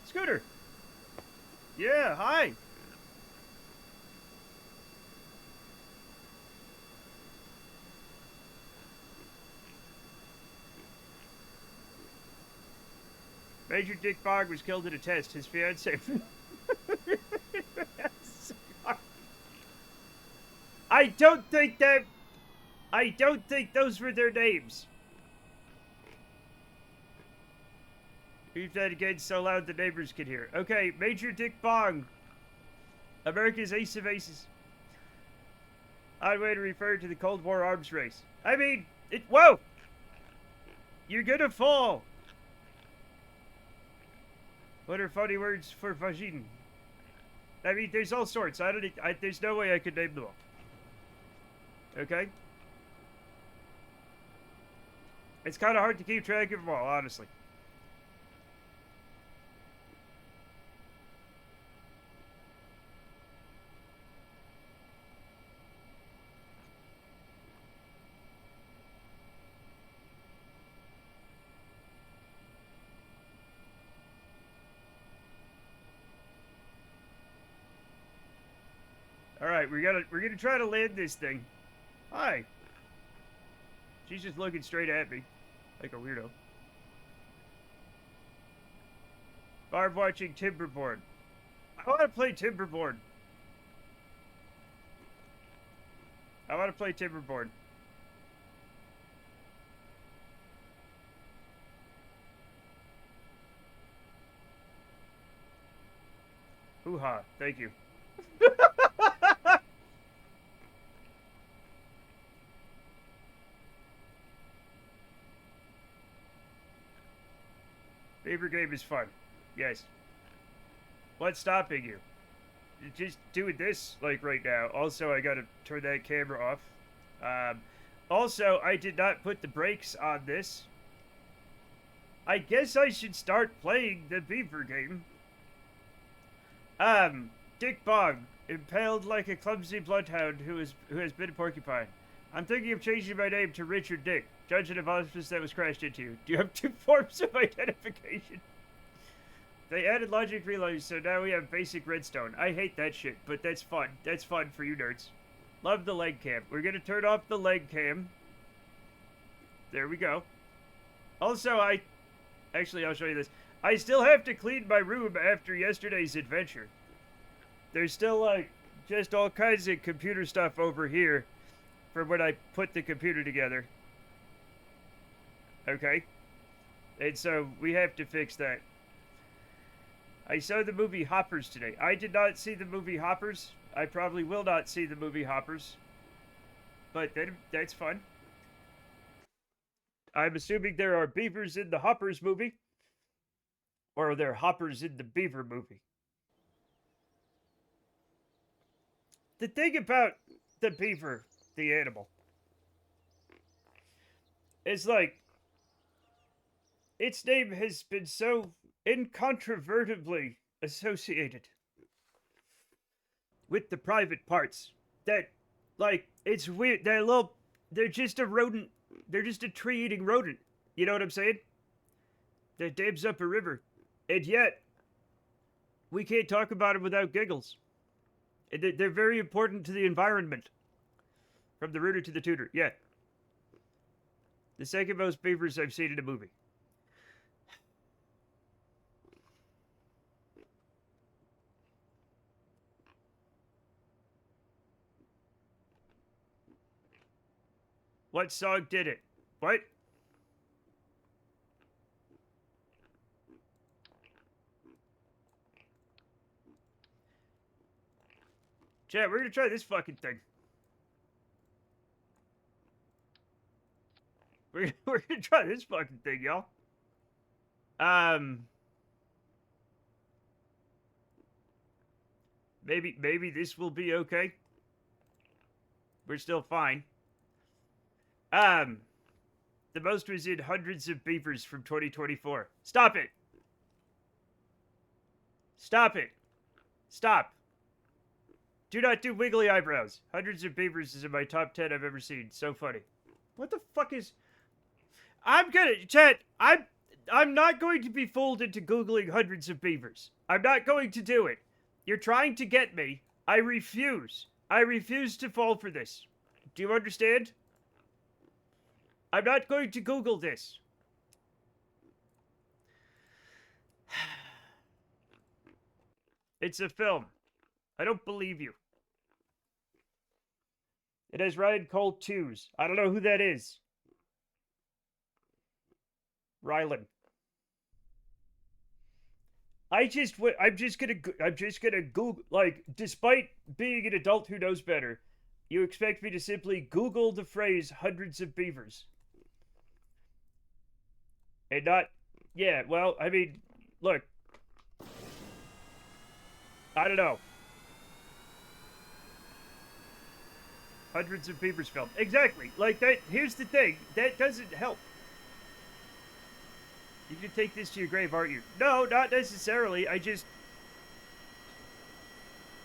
Scooter. Yeah, hi. Major Dick Bog was killed in a test. His fiancée. I don't think those were their names. Beep that again so loud the neighbors can hear. Okay, Major Dick Bong, America's ace of aces. Odd way to refer to the Cold War arms race. I mean, whoa! You're gonna fall! What are funny words for vagine? I mean, there's all sorts. There's no way I could name them all. Okay? It's kind of hard to keep track of them all, honestly. Alright, we're gonna try to land this thing. Hi. She's just looking straight at me. Like a weirdo. Barb watching Timberboard. I wanna play Timberboard. Hoo-ha, thank you. Beaver game is fun. Yes. What's stopping you? Just doing this, like, right now. Also, I gotta turn that camera off. Also, I did not put the brakes on this. I guess I should start playing the beaver game. Dick Bog, impaled like a clumsy bloodhound who has been a porcupine. I'm thinking of changing my name to Richard Dick, judge of office that was crashed into you. Do you have 2 forms of identification? They added logic relays, so now we have basic redstone. I hate that shit, but that's fun. That's fun for you nerds. Love the leg cam. We're gonna turn off the leg cam. There we go. Also, actually, I'll show you this. I still have to clean my room after yesterday's adventure. There's still, like, just all kinds of computer stuff over here from when I put the computer together. Okay? And so, we have to fix that. I saw the movie Hoppers today. I did not see the movie Hoppers. I probably will not see the movie Hoppers. But that's fun. I'm assuming there are beavers in the Hoppers movie. Or are there hoppers in the beaver movie? the thing about the beaver, the animal, is like, its name has been so incontrovertibly associated with the private parts that, like, it's weird. They're just a rodent. They're just a tree eating rodent. You know what I'm saying? That dams up a river. And yet, we can't talk about them without giggles. They're very important to the environment. From the rooter to the tutor. Yeah. The second most beavers I've seen in a movie. What song did it? What? Chat, we're gonna try this fucking thing. We're gonna try this fucking thing, y'all. Maybe this will be okay. We're still fine. The most was in hundreds of beavers from 2024. Stop it! Stop it! Stop! Do not do wiggly eyebrows. Hundreds of beavers is in my top 10 I've ever seen. So funny. What the fuck is... Chat, I'm not going to be fooled into Googling hundreds of beavers. I'm not going to do it. You're trying to get me. I refuse. I refuse to fall for this. Do you understand? I'm not going to Google this. It's a film. I don't believe you. It has Ryan Cole 2s. I don't know who that is. Rylan. I'm just gonna Google, like, despite being an adult who knows better, you expect me to simply Google the phrase hundreds of beavers. And not, yeah, well, I mean, look. I don't know. Hundreds of beavers filmed. Exactly. Like, that, here's the thing. That doesn't help. You can take this to your grave, aren't you? No, not necessarily. I just,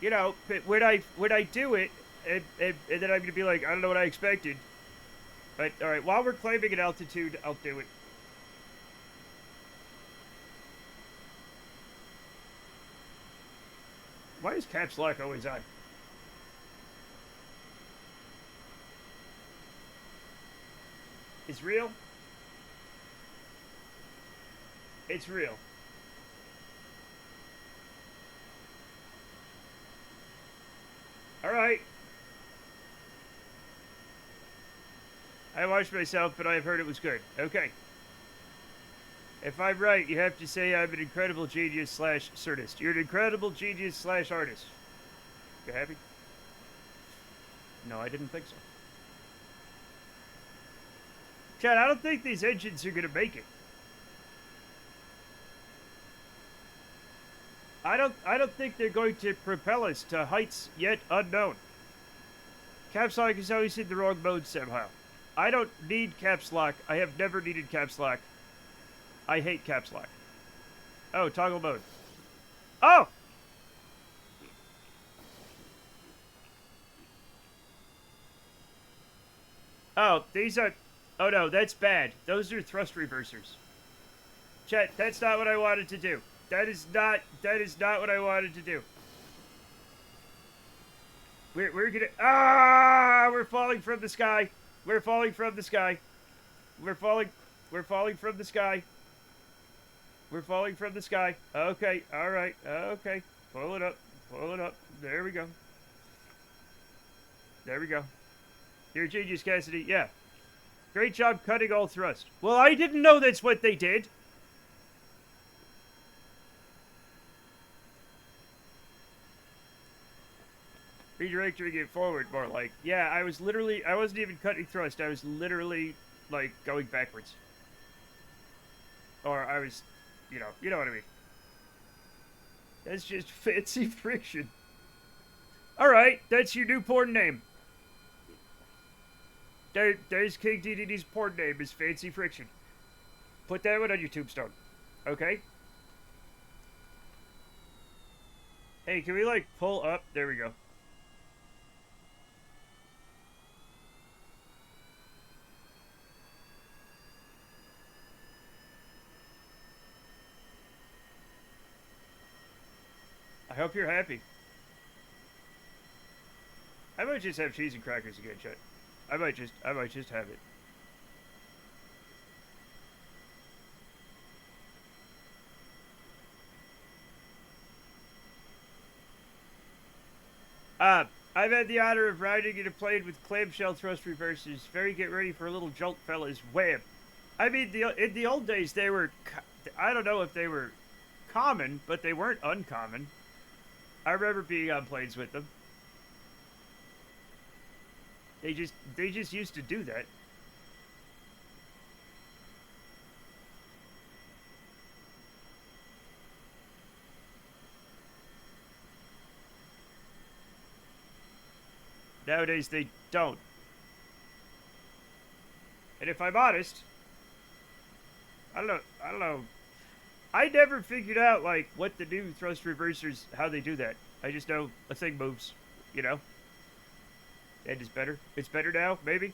you know, but when I do it, and then I'm gonna be like, I don't know what I expected. But all right, while we're climbing at altitude, I'll do it. Why is caps lock always on? It's real. It's real. All right. I watched myself, but I've heard it was good. Okay. If I'm right, you have to say I'm an incredible genius slash certist. You're an incredible genius slash artist. You happy? No, I didn't think so. Chad, I don't think these engines are gonna make it. I don't think they're going to propel us to heights yet unknown. Caps lock is always in the wrong mode somehow. I don't need caps lock. I have never needed caps lock. I hate caps lock. Oh, toggle mode. Oh! Oh, these are... Oh no, that's bad. Those are thrust reversers. Chet, that's not what I wanted to do. That is not what I wanted to do. We're gonna... Ah! We're falling from the sky. We're falling from the sky. We're falling from the sky. We're falling from the sky. Okay, alright, okay. Pull it up. Pull it up. There we go. There we go. You're a genius, Cassidy. Yeah. Great job cutting all thrust. Well, I didn't know that's what they did. Redirecting it forward, more like. Yeah, I wasn't even cutting thrust. I was literally, like, going backwards. Or I was, you know what I mean. That's just fancy friction. Alright, that's your new porn name. There's King DDD's porn name is Fancy Friction. Put that one on your tombstone. Okay? Hey, can we, like, pull up? There we go. I hope you're happy. I might just have cheese and crackers again, Chet. I might just have it. I've had the honor of riding in a plane with clamshell thrust reversers. Very get ready for a little jolt, fellas. Wham! I mean, in the old days, they were... I don't know if they were common, but they weren't uncommon. I remember being on planes with them. They just used to do that. Nowadays, they don't. And if I'm honest, I don't know. I never figured out, like, what the new thrust reversers, how they do that. I just know a thing moves, you know? And it's better. It's better now, maybe?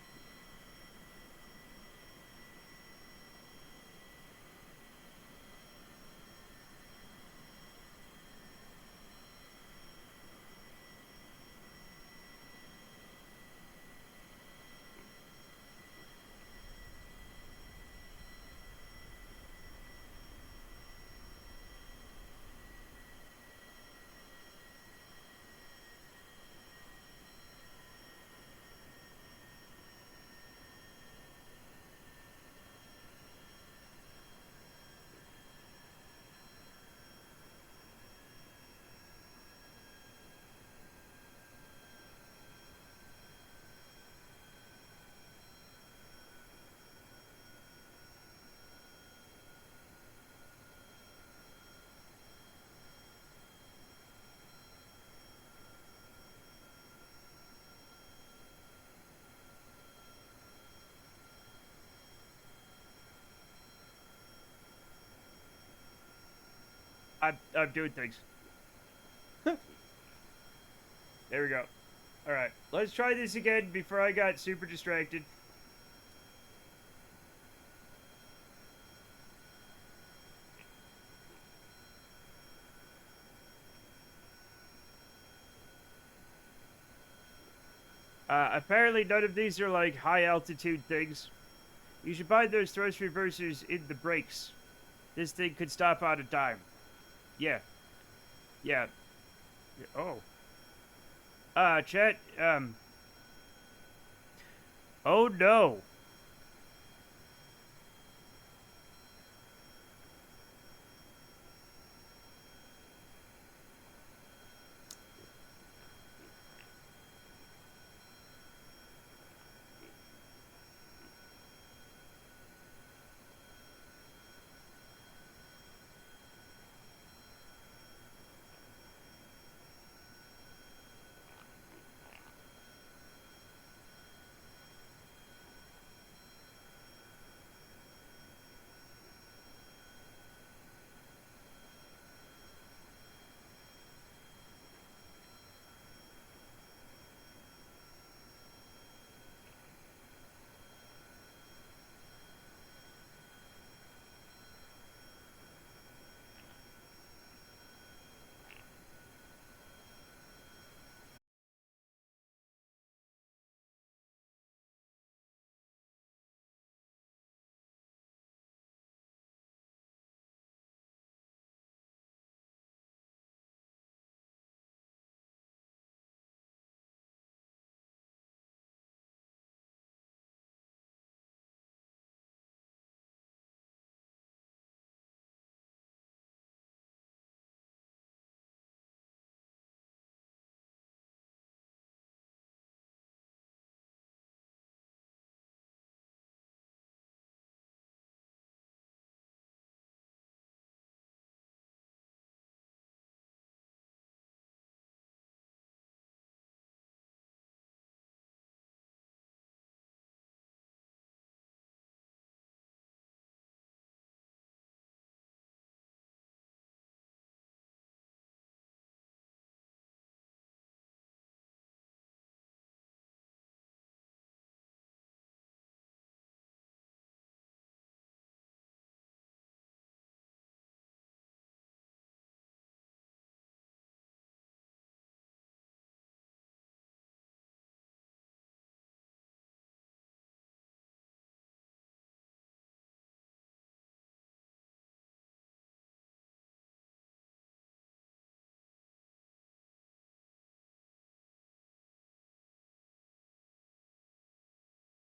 I'm doing things. There we go. Alright, let's try this again before I got super distracted. Apparently none of these are like high altitude things. You should buy those thrust reversers in the brakes. This thing could stop on a dime. Yeah. Yeah. Oh. Chat, oh no.